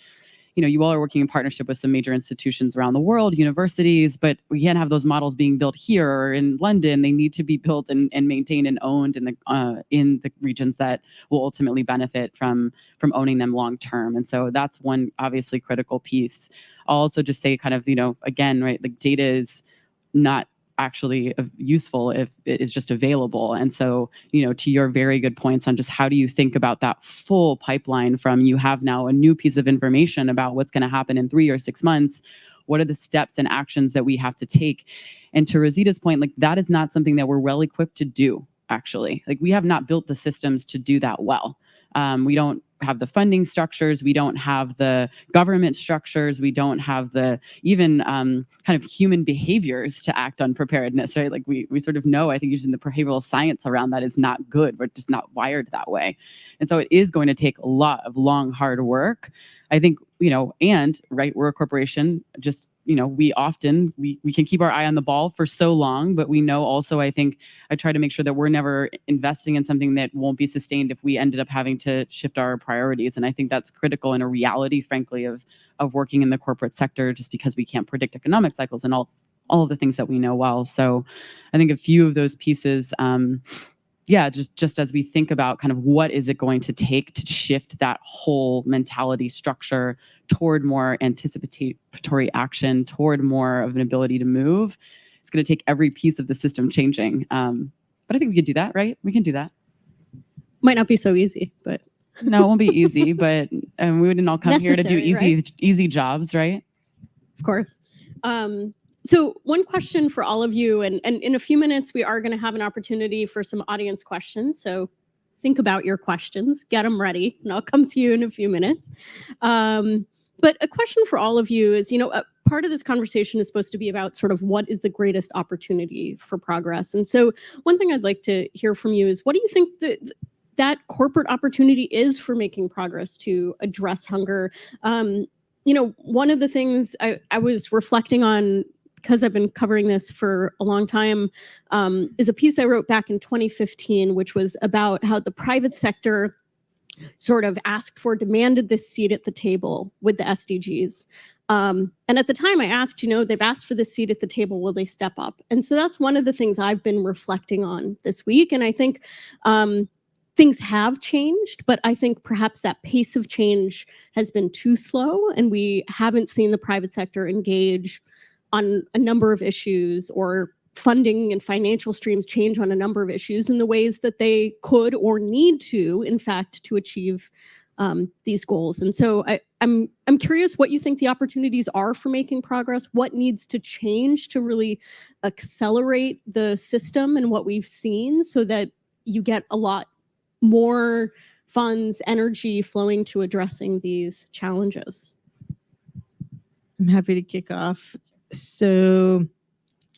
You all are working in partnership with some major institutions around the world, universities, but we can't have those models being built here or in London. They need to be built and maintained and owned in the regions that will ultimately benefit from owning them long term. And so that's one obviously critical piece. I'll also just say kind of, again, right, like data is not actually useful if it is just available. And so, to your very good points on just how do you think about that full pipeline from you have now a new piece of information about what's going to happen in 3 or 6 months, what are the steps and actions that we have to take? And to Rosita's point, like that is not something that we're well equipped to do, actually. Like we have not built the systems to do that well. We don't have the funding structures. We don't have the government structures. We don't have the even kind of human behaviors to act on preparedness, right? Like we sort of know, I think using the behavioral science around that is not good. We're just not wired that way. And so it is going to take a lot of long, hard work. I think, and right, we're a corporation, just, we often, we can keep our eye on the ball for so long, but we know also, I think I try to make sure that we're never investing in something that won't be sustained if we ended up having to shift our priorities. And I think that's critical in a reality, frankly, of working in the corporate sector, just because we can't predict economic cycles and all of the things that we know well. So I think a few of those pieces, just as we think about kind of what is it going to take to shift that whole mentality structure toward more anticipatory action, toward more of an ability to move, it's going to take every piece of the system changing. But I think we can do that, right? We can do that. Might not be so easy, but. No, it won't be easy, but we wouldn't all come here to do easy jobs, right? Of course. So one question for all of you, and in a few minutes, we are going to have an opportunity for some audience questions. So think about your questions, get them ready, and I'll come to you in a few minutes. But a question for all of you is, part of this conversation is supposed to be about sort of what is the greatest opportunity for progress. And so one thing I'd like to hear from you is, what do you think that corporate opportunity is for making progress to address hunger? One of the things I was reflecting on, because I've been covering this for a long time, is a piece I wrote back in 2015, which was about how the private sector sort of demanded this seat at the table with the SDGs. And at the time I asked, they've asked for this seat at the table, will they step up? And so that's one of the things I've been reflecting on this week. And I think things have changed, but I think perhaps that pace of change has been too slow, and we haven't seen the private sector engage on a number of issues, or funding and financial streams change on a number of issues in the ways that they could or need to, in fact, to achieve these goals. And so I'm curious what you think the opportunities are for making progress, what needs to change to really accelerate the system and what we've seen, so that you get a lot more funds, energy flowing to addressing these challenges. I'm happy to kick off. So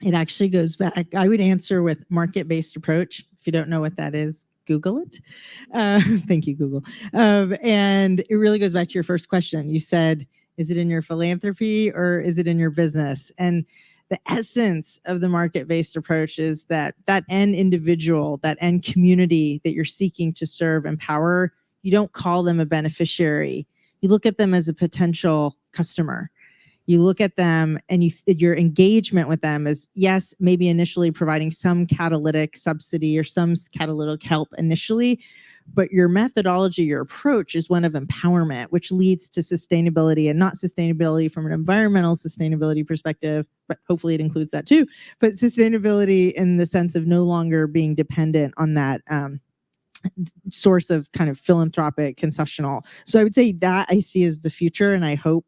it actually goes back. I would answer with market-based approach. If you don't know what that is, Google it. Thank you, Google. And it really goes back to your first question. You said, is it in your philanthropy or is it in your business? And the essence of the market-based approach is that end individual, that end community that you're seeking to serve, empower, you don't call them a beneficiary. You look at them as a potential customer. You look at them and your engagement with them is, yes, maybe initially providing some catalytic subsidy or some catalytic help initially, but your methodology, your approach is one of empowerment, which leads to sustainability, and not sustainability from an environmental sustainability perspective, but hopefully it includes that too, but sustainability in the sense of no longer being dependent on that source of kind of philanthropic concessional. So I would say that I see as the future, and I hope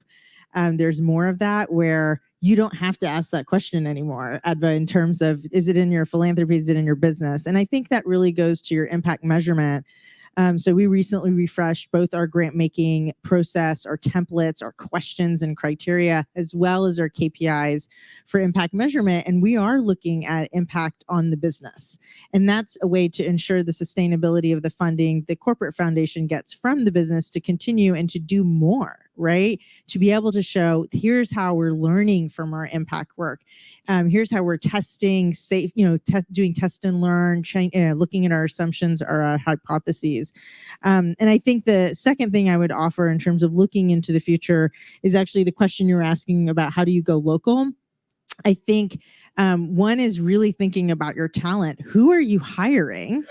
there's more of that, where you don't have to ask that question anymore, Adva, in terms of, is it in your philanthropy, is it in your business? And I think that really goes to your impact measurement. So we recently refreshed both our grant making process, our templates, our questions and criteria, as well as our KPIs for impact measurement. And we are looking at impact on the business. And that's a way to ensure the sustainability of the funding the corporate foundation gets from the business to continue and to do more, right? To be able to show, here's how we're learning from our impact work. Here's how we're testing safe, doing test and learn, looking at our assumptions or our hypotheses. And I think the second thing I would offer in terms of looking into the future is actually the question you're asking about, how do you go local? I think one is really thinking about your talent. Who are you hiring?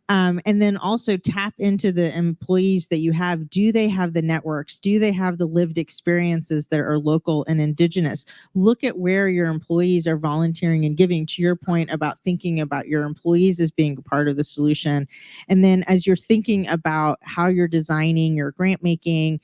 And then also tap into the employees that you have. Do they have the networks? Do they have the lived experiences that are local and indigenous? Look at where your employees are volunteering and giving, to your point about thinking about your employees as being part of the solution. And then as you're thinking about how you're designing your grant making,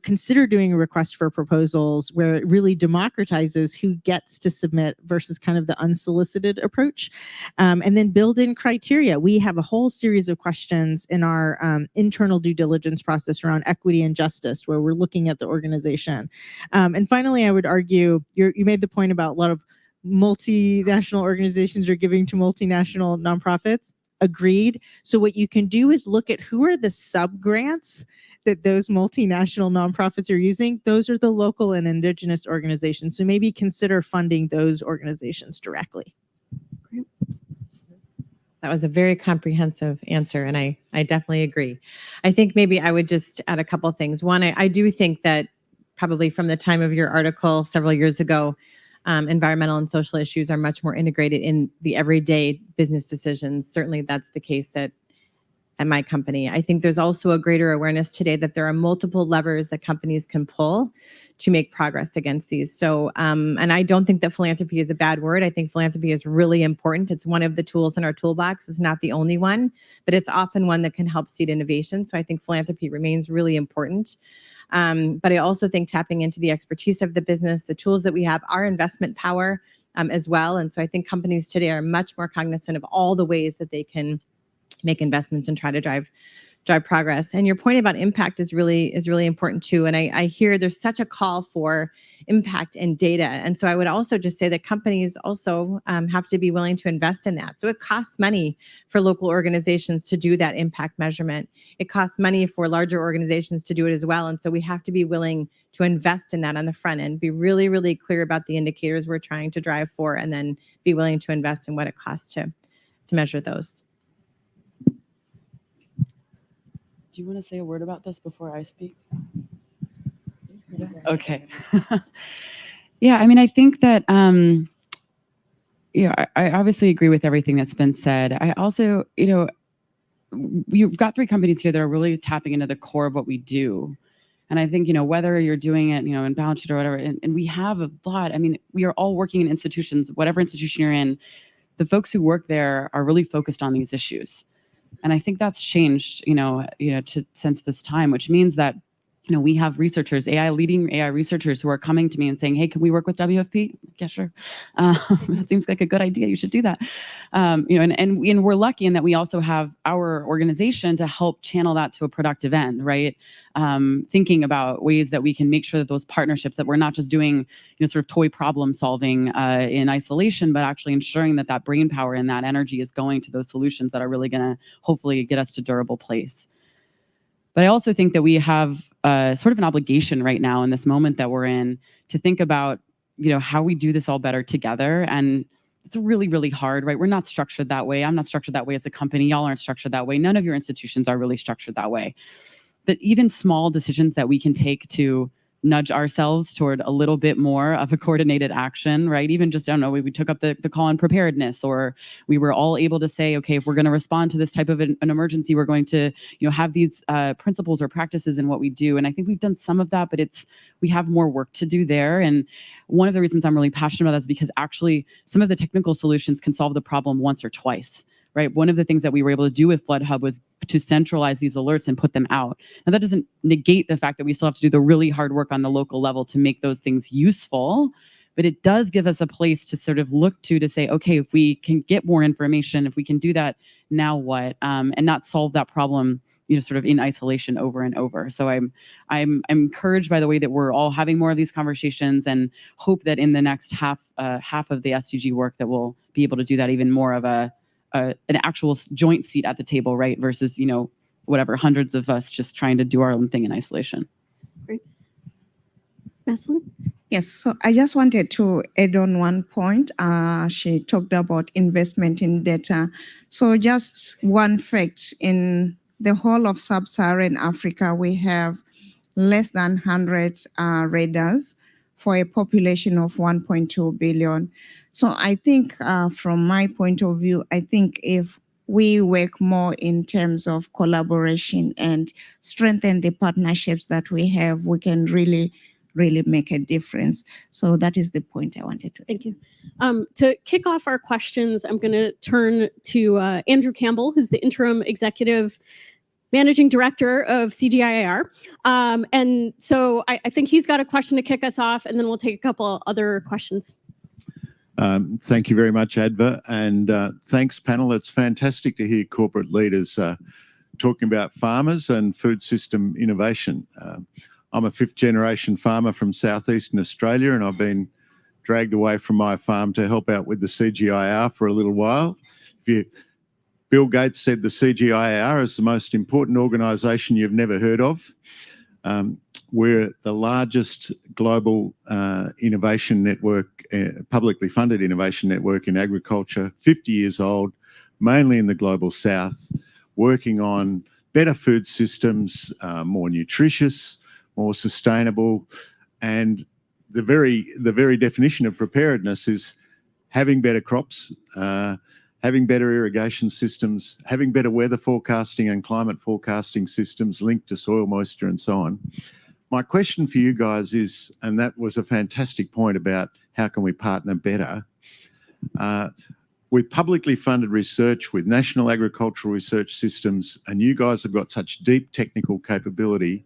consider doing a request for proposals where it really democratizes who gets to submit versus kind of the unsolicited approach. And then build in criteria. We have a whole series of questions in our internal due diligence process around equity and justice, where we're looking at the organization. And finally, I would argue, you made the point about a lot of multinational organizations are giving to multinational nonprofits. Agreed. So what you can do is look at who are the sub-grants that those multinational nonprofits are using. Those are the local and indigenous organizations. So maybe consider funding those organizations directly. That was a very comprehensive answer, and I definitely agree. I think maybe I would just add a couple things. One, I do think that probably from the time of your article several years ago, environmental and social issues are much more integrated in the everyday business decisions. Certainly that's the case at my company. I think there's also a greater awareness today that there are multiple levers that companies can pull to make progress against these. So, and I don't think that philanthropy is a bad word. I think philanthropy is really important. It's one of the tools in our toolbox. It's not the only one, but it's often one that can help seed innovation. So I think philanthropy remains really important. But I also think tapping into the expertise of the business, the tools that we have, our investment power as well. And so I think companies today are much more cognizant of all the ways that they can make investments and try to drive progress. And your point about impact is really important too. And I hear there's such a call for impact and data. And so I would also just say that companies also have to be willing to invest in that. So it costs money for local organizations to do that impact measurement. It costs money for larger organizations to do it as well. And so we have to be willing to invest in that on the front end, be really, really clear about the indicators we're trying to drive for, and then be willing to invest in what it costs to measure those. Do you want to say a word about this before I speak? Okay. Yeah, I mean, I think that, I obviously agree with everything that's been said. I also, you've got 3 companies here that are really tapping into the core of what we do. And I think, whether you're doing it, in balance sheet or whatever, and we have a lot, I mean, we are all working in institutions, whatever institution you're in, the folks who work there are really focused on these issues. And I think that's changed, since this time, which means that, we have researchers, leading AI researchers who are coming to me and saying, hey, can we work with WFP? Yeah, sure. That seems like a good idea. You should do that. And we're lucky in that we also have our organization to help channel that to a productive end, right? Thinking about ways that we can make sure that those partnerships, that we're not just doing, sort of toy problem solving in isolation, but actually ensuring that that brain power and that energy is going to those solutions that are really going to hopefully get us to a durable place. But I also think that we have sort of an obligation right now in this moment that we're in to think about, how we do this all better together. And it's really, really hard, right? We're not structured that way. I'm not structured that way as a company. Y'all aren't structured that way. None of your institutions are really structured that way. But even small decisions that we can take to nudge ourselves toward a little bit more of a coordinated action, right? Even just, I don't know, we took up the call on preparedness, or we were all able to say, okay, if we're going to respond to this type of an emergency, we're going to, have these principles or practices in what we do. And I think we've done some of that, but we have more work to do there. And one of the reasons I'm really passionate about that is because actually some of the technical solutions can solve the problem once or twice. Right. One of the things that we were able to do with Flood Hub was to centralize these alerts and put them out. Now, that doesn't negate the fact that we still have to do the really hard work on the local level to make those things useful, but it does give us a place to sort of look to say, okay, if we can get more information, if we can do that, now what? And not solve that problem, sort of in isolation over and over. So I'm encouraged by the way that we're all having more of these conversations, and hope that in the next half of the SDG work that we'll be able to do that even more of an actual joint seat at the table, right? Versus, whatever, hundreds of us just trying to do our own thing in isolation. Great. Maslin? Yes, so I just wanted to add on one point. She talked about investment in data. So just one fact, in the whole of sub-Saharan Africa, we have less than 100 radars for a population of 1.2 billion. So I think from my point of view, I think if we work more in terms of collaboration and strengthen the partnerships that we have, we can really make a difference. So that is the point I wanted to. Thank you. To kick off our questions, I'm going to turn to Andrew Campbell, who's the interim executive managing director of CGIAR. And so I think he's got a question to kick us off, and then we'll take a couple other questions. Thank you very much, Adva, and thanks, panel. It's fantastic to hear corporate leaders talking about farmers and food system innovation. I'm a 5th-generation farmer from southeastern Australia, and I've been dragged away from my farm to help out with the CGIAR for a little while. Bill Gates said the CGIAR is the most important organisation you've never heard of. We're the largest global innovation network, publicly funded innovation network in agriculture, 50 years old, mainly in the global south, working on better food systems, more nutritious, more sustainable. And the very definition of preparedness is having better crops, having better irrigation systems, having better weather forecasting and climate forecasting systems linked to soil moisture and so on. My question for you guys is, and that was a fantastic point about how can we partner better, with publicly funded research, with national agricultural research systems, and you guys have got such deep technical capability,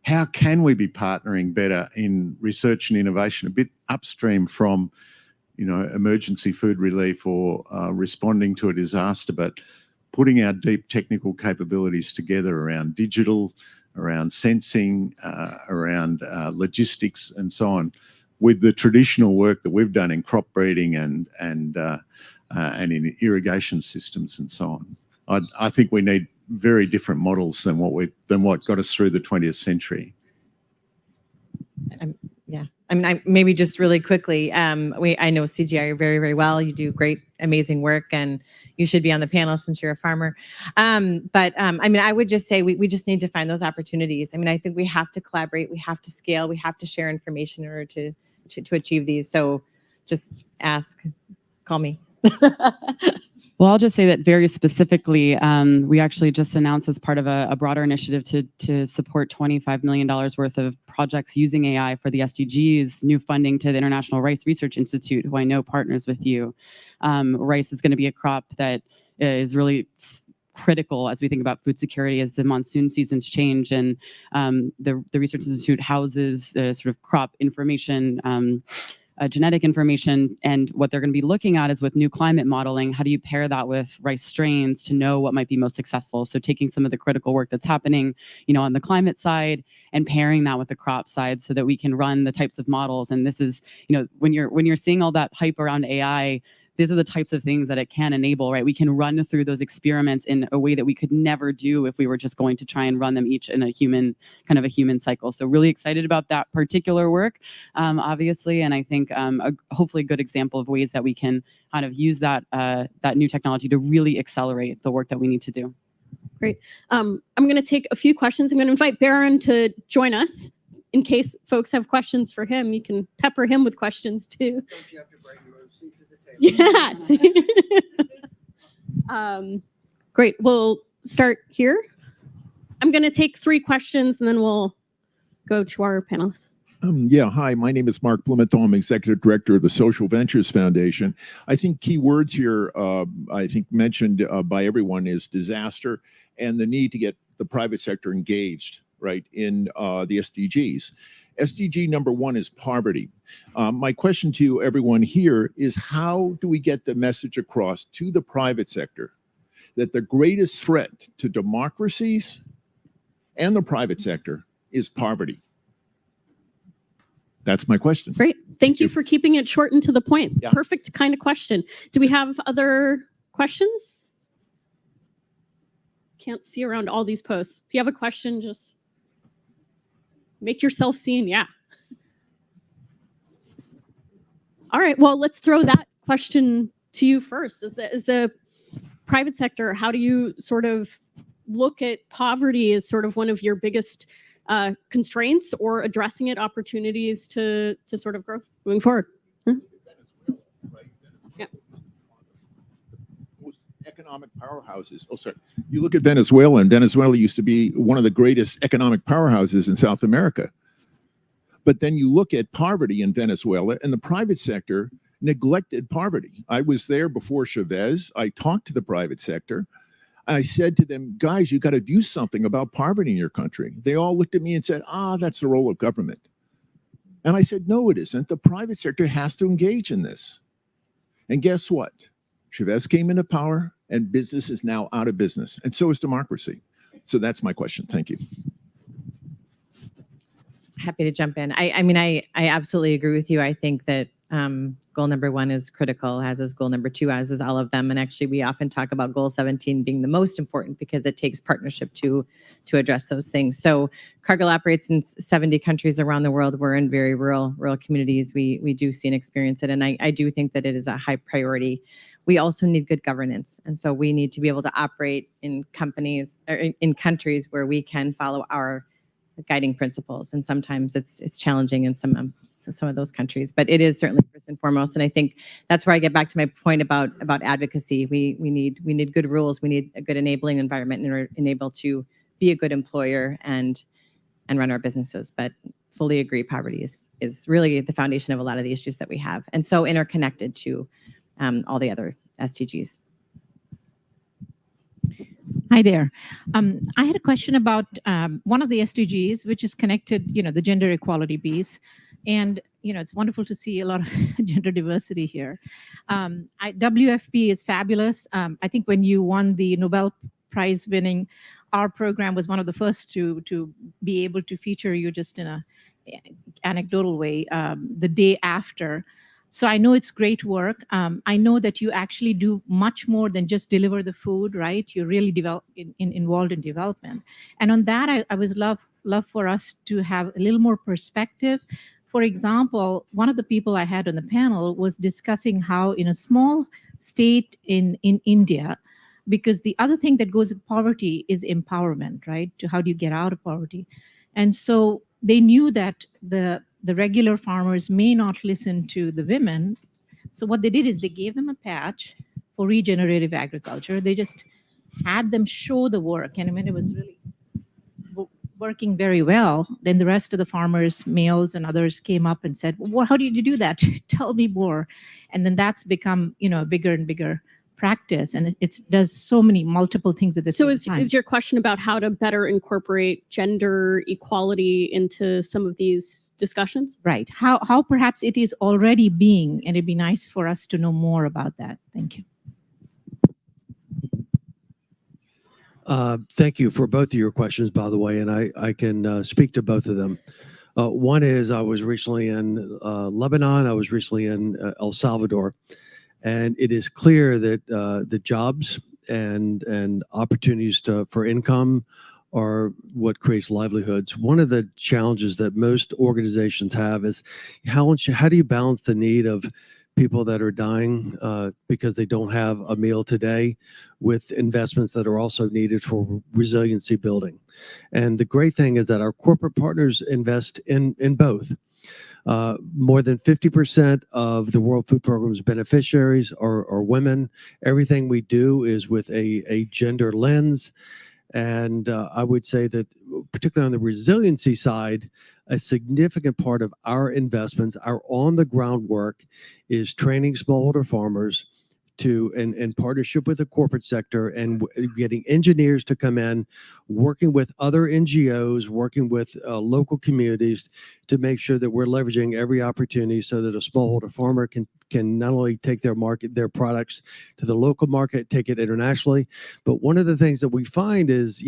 how can we be partnering better in research and innovation, a bit upstream from, emergency food relief or responding to a disaster, but putting our deep technical capabilities together around digital, around sensing, around logistics and so on, with the traditional work that we've done in crop breeding and in irrigation systems and so on. I think we need very different models than what got us through the 20th century. Yeah, I mean, maybe just really quickly, I know CGI very, very well. You do great, amazing work, and you should be on the panel since you're a farmer. I mean, I would just say we just need to find those opportunities. I mean, I think we have to collaborate, we have to scale, we have to share information in order to achieve these. So just ask, call me. Well, I'll just say that very specifically, we actually just announced as part of a broader initiative to support $25 million worth of projects using AI for the SDGs, new funding to the International Rice Research Institute, who I know partners with you. Rice is going to be a crop that is really critical as we think about food security as the monsoon seasons change, and the Research Institute houses sort of crop information, genetic information, and what they're going to be looking at is with new climate modeling, how do you pair that with rice strains to know what might be most successful? So taking some of the critical work that's happening, on the climate side and pairing that with the crop side so that we can run the types of models. And this is, when you're seeing all that hype around AI, these are the types of things that it can enable, right? We can run through those experiments in a way that we could never do if we were just going to try and run them each in a human cycle. So really excited about that particular work, obviously. And I think hopefully a good example of ways that we can kind of use that new technology to really accelerate the work that we need to do. Great. I'm going to take a few questions. I'm going to invite Baron to join us. In case folks have questions for him, you can pepper him with questions too. Don't you have to bring your seat to the table? Yes. Great. We'll start here. I'm going to take 3 questions and then we'll go to our panelists. Hi, my name is Mark Blumenthal. I'm Executive Director of the Social Ventures Foundation. I think key words here, I think mentioned by everyone, is disaster and the need to get the private sector engaged, right, in the SDGs. SDG number 1 is poverty. My question to everyone here is, how do we get the message across to the private sector that the greatest threat to democracies and the private sector is poverty? That's my question. Great. Thank you for keeping it short and to the point. Yeah. Perfect kind of question. Do we have other questions? Can't see around all these posts. If you have a question, just make yourself seen. Yeah. All right. Well, let's throw that question to you first. As the private sector, how do you sort of look at poverty as sort of one of your biggest constraints, or addressing it opportunities to sort of grow moving forward? Yeah. Most economic powerhouses. Oh, sorry. You look at Venezuela, and Venezuela used to be one of the greatest economic powerhouses in South America. But then you look at poverty in Venezuela, and the private sector neglected poverty. I was there before Chavez. I talked to the private sector. I said to them, guys, you got to do something about poverty in your country. They all looked at me and said, that's the role of government. And I said, no, it isn't. The private sector has to engage in this. And guess what? Chavez came into power and business is now out of business. And so is democracy. So that's my question. Thank you. Happy to jump in. I mean, I absolutely agree with you. I think that goal number 1 is critical, as is goal number 2, as is all of them. And actually, we often talk about goal 17 being the most important because it takes partnership to address those things. So Cargill operates in 70 countries around the world. We're in very rural communities. We do see and experience it. And I do think that it is a high priority. We also need good governance. And so we need to be able to operate in companies or in countries where we can follow our guiding principles. And sometimes it's challenging in some of those countries, but it is certainly first and foremost. And I think that's where I get back to my point about advocacy. We need good rules. We need a good enabling environment in order to enable to be a good employer and run our businesses. But fully agree, poverty is really the foundation of a lot of the issues that we have, and so interconnected to all the other SDGs. Hi there. I had a question about one of the SDGs, which is connected, the gender equality piece. And it's wonderful to see a lot of gender diversity here. WFP is fabulous. I think when you won the Nobel Prize winning, our program was one of the first to be able to feature you just in a anecdotal way the day after. So I know it's great work. I know that you actually do much more than just deliver the food, right? You're really involved in development. And on that, I would love for us to have a little more perspective. For example, one of the people I had on the panel was discussing how in a small state in India, because the other thing that goes with poverty is empowerment, right? To how do you get out of poverty? And so they knew that the regular farmers may not listen to the women. So what they did is they gave them a patch for regenerative agriculture. They just had them show the work. And I mean, it was really working very well. Then the rest of the farmers, males and others, came up and said, well, how did you do that? Tell me more. And then that's become, a bigger and bigger practice, and it does so many multiple things at the same time. So is your question about how to better incorporate gender equality into some of these discussions? Right. How perhaps it is already being, and it'd be nice for us to know more about that. Thank you. Thank you for both of your questions, by the way, and I can speak to both of them. One is I was recently in Lebanon. I was recently in El Salvador. And it is clear that the jobs and opportunities for income are what creates livelihoods. One of the challenges that most organizations have is how do you balance the need of people that are dying because they don't have a meal today with investments that are also needed for resiliency building. And the great thing is that our corporate partners invest in both. More than 50% of the World Food Program's beneficiaries are women. Everything we do is with a gender lens. And I would say that, particularly on the resiliency side, a significant part of our investments, our on-the-ground work, is training smallholder farmers in partnership with the corporate sector and getting engineers to come in, working with other NGOs, working with local communities to make sure that we're leveraging every opportunity so that a smallholder farmer can not only take their products to the local market, take it internationally, but one of the things that we find is,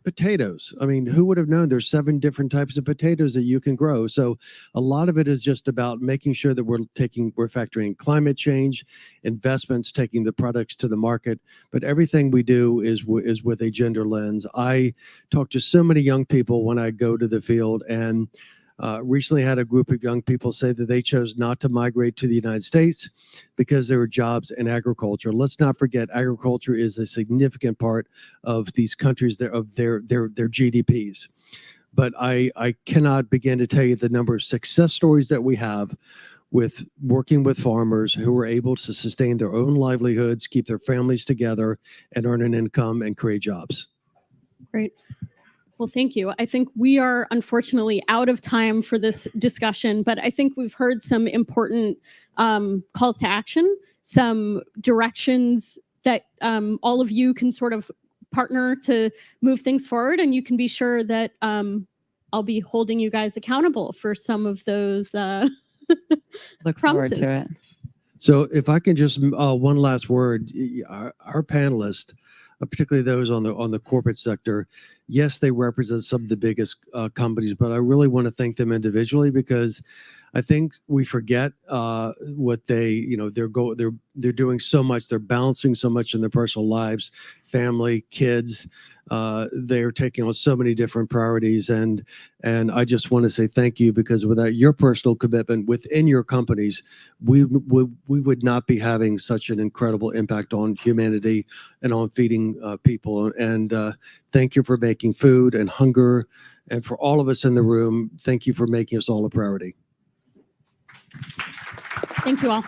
potatoes. I mean, who would have known there's 7 different types of potatoes that you can grow? So a lot of it is just about making sure that we're factoring climate change, investments, taking the products to the market. But everything we do is with a gender lens. I talk to so many young people when I go to the field, and recently had a group of young people say that they chose not to migrate to the United States because there were jobs in agriculture. Let's not forget, agriculture is a significant part of these countries, of their GDPs. But I cannot begin to tell you the number of success stories that we have with working with farmers who are able to sustain their own livelihoods, keep their families together, and earn an income and create jobs. Great. Well, thank you. I think we are unfortunately out of time for this discussion, but I think we've heard some important calls to action, some directions that all of you can sort of partner to move things forward, and you can be sure that I'll be holding you guys accountable for some of those Look promises. forward to it. So if I can just one last word, our panelists, particularly those on the corporate sector, yes, they represent some of the biggest companies, but I really want to thank them individually, because I think we forget what they're doing so much. They're balancing so much in their personal lives, family, kids. They're taking on so many different priorities, and I just want to say thank you, because without your personal commitment within your companies, we would not be having such an incredible impact on humanity and on feeding people. And thank you for making food and hunger, and for all of us in the room, thank you for making us all a priority. Thank you all.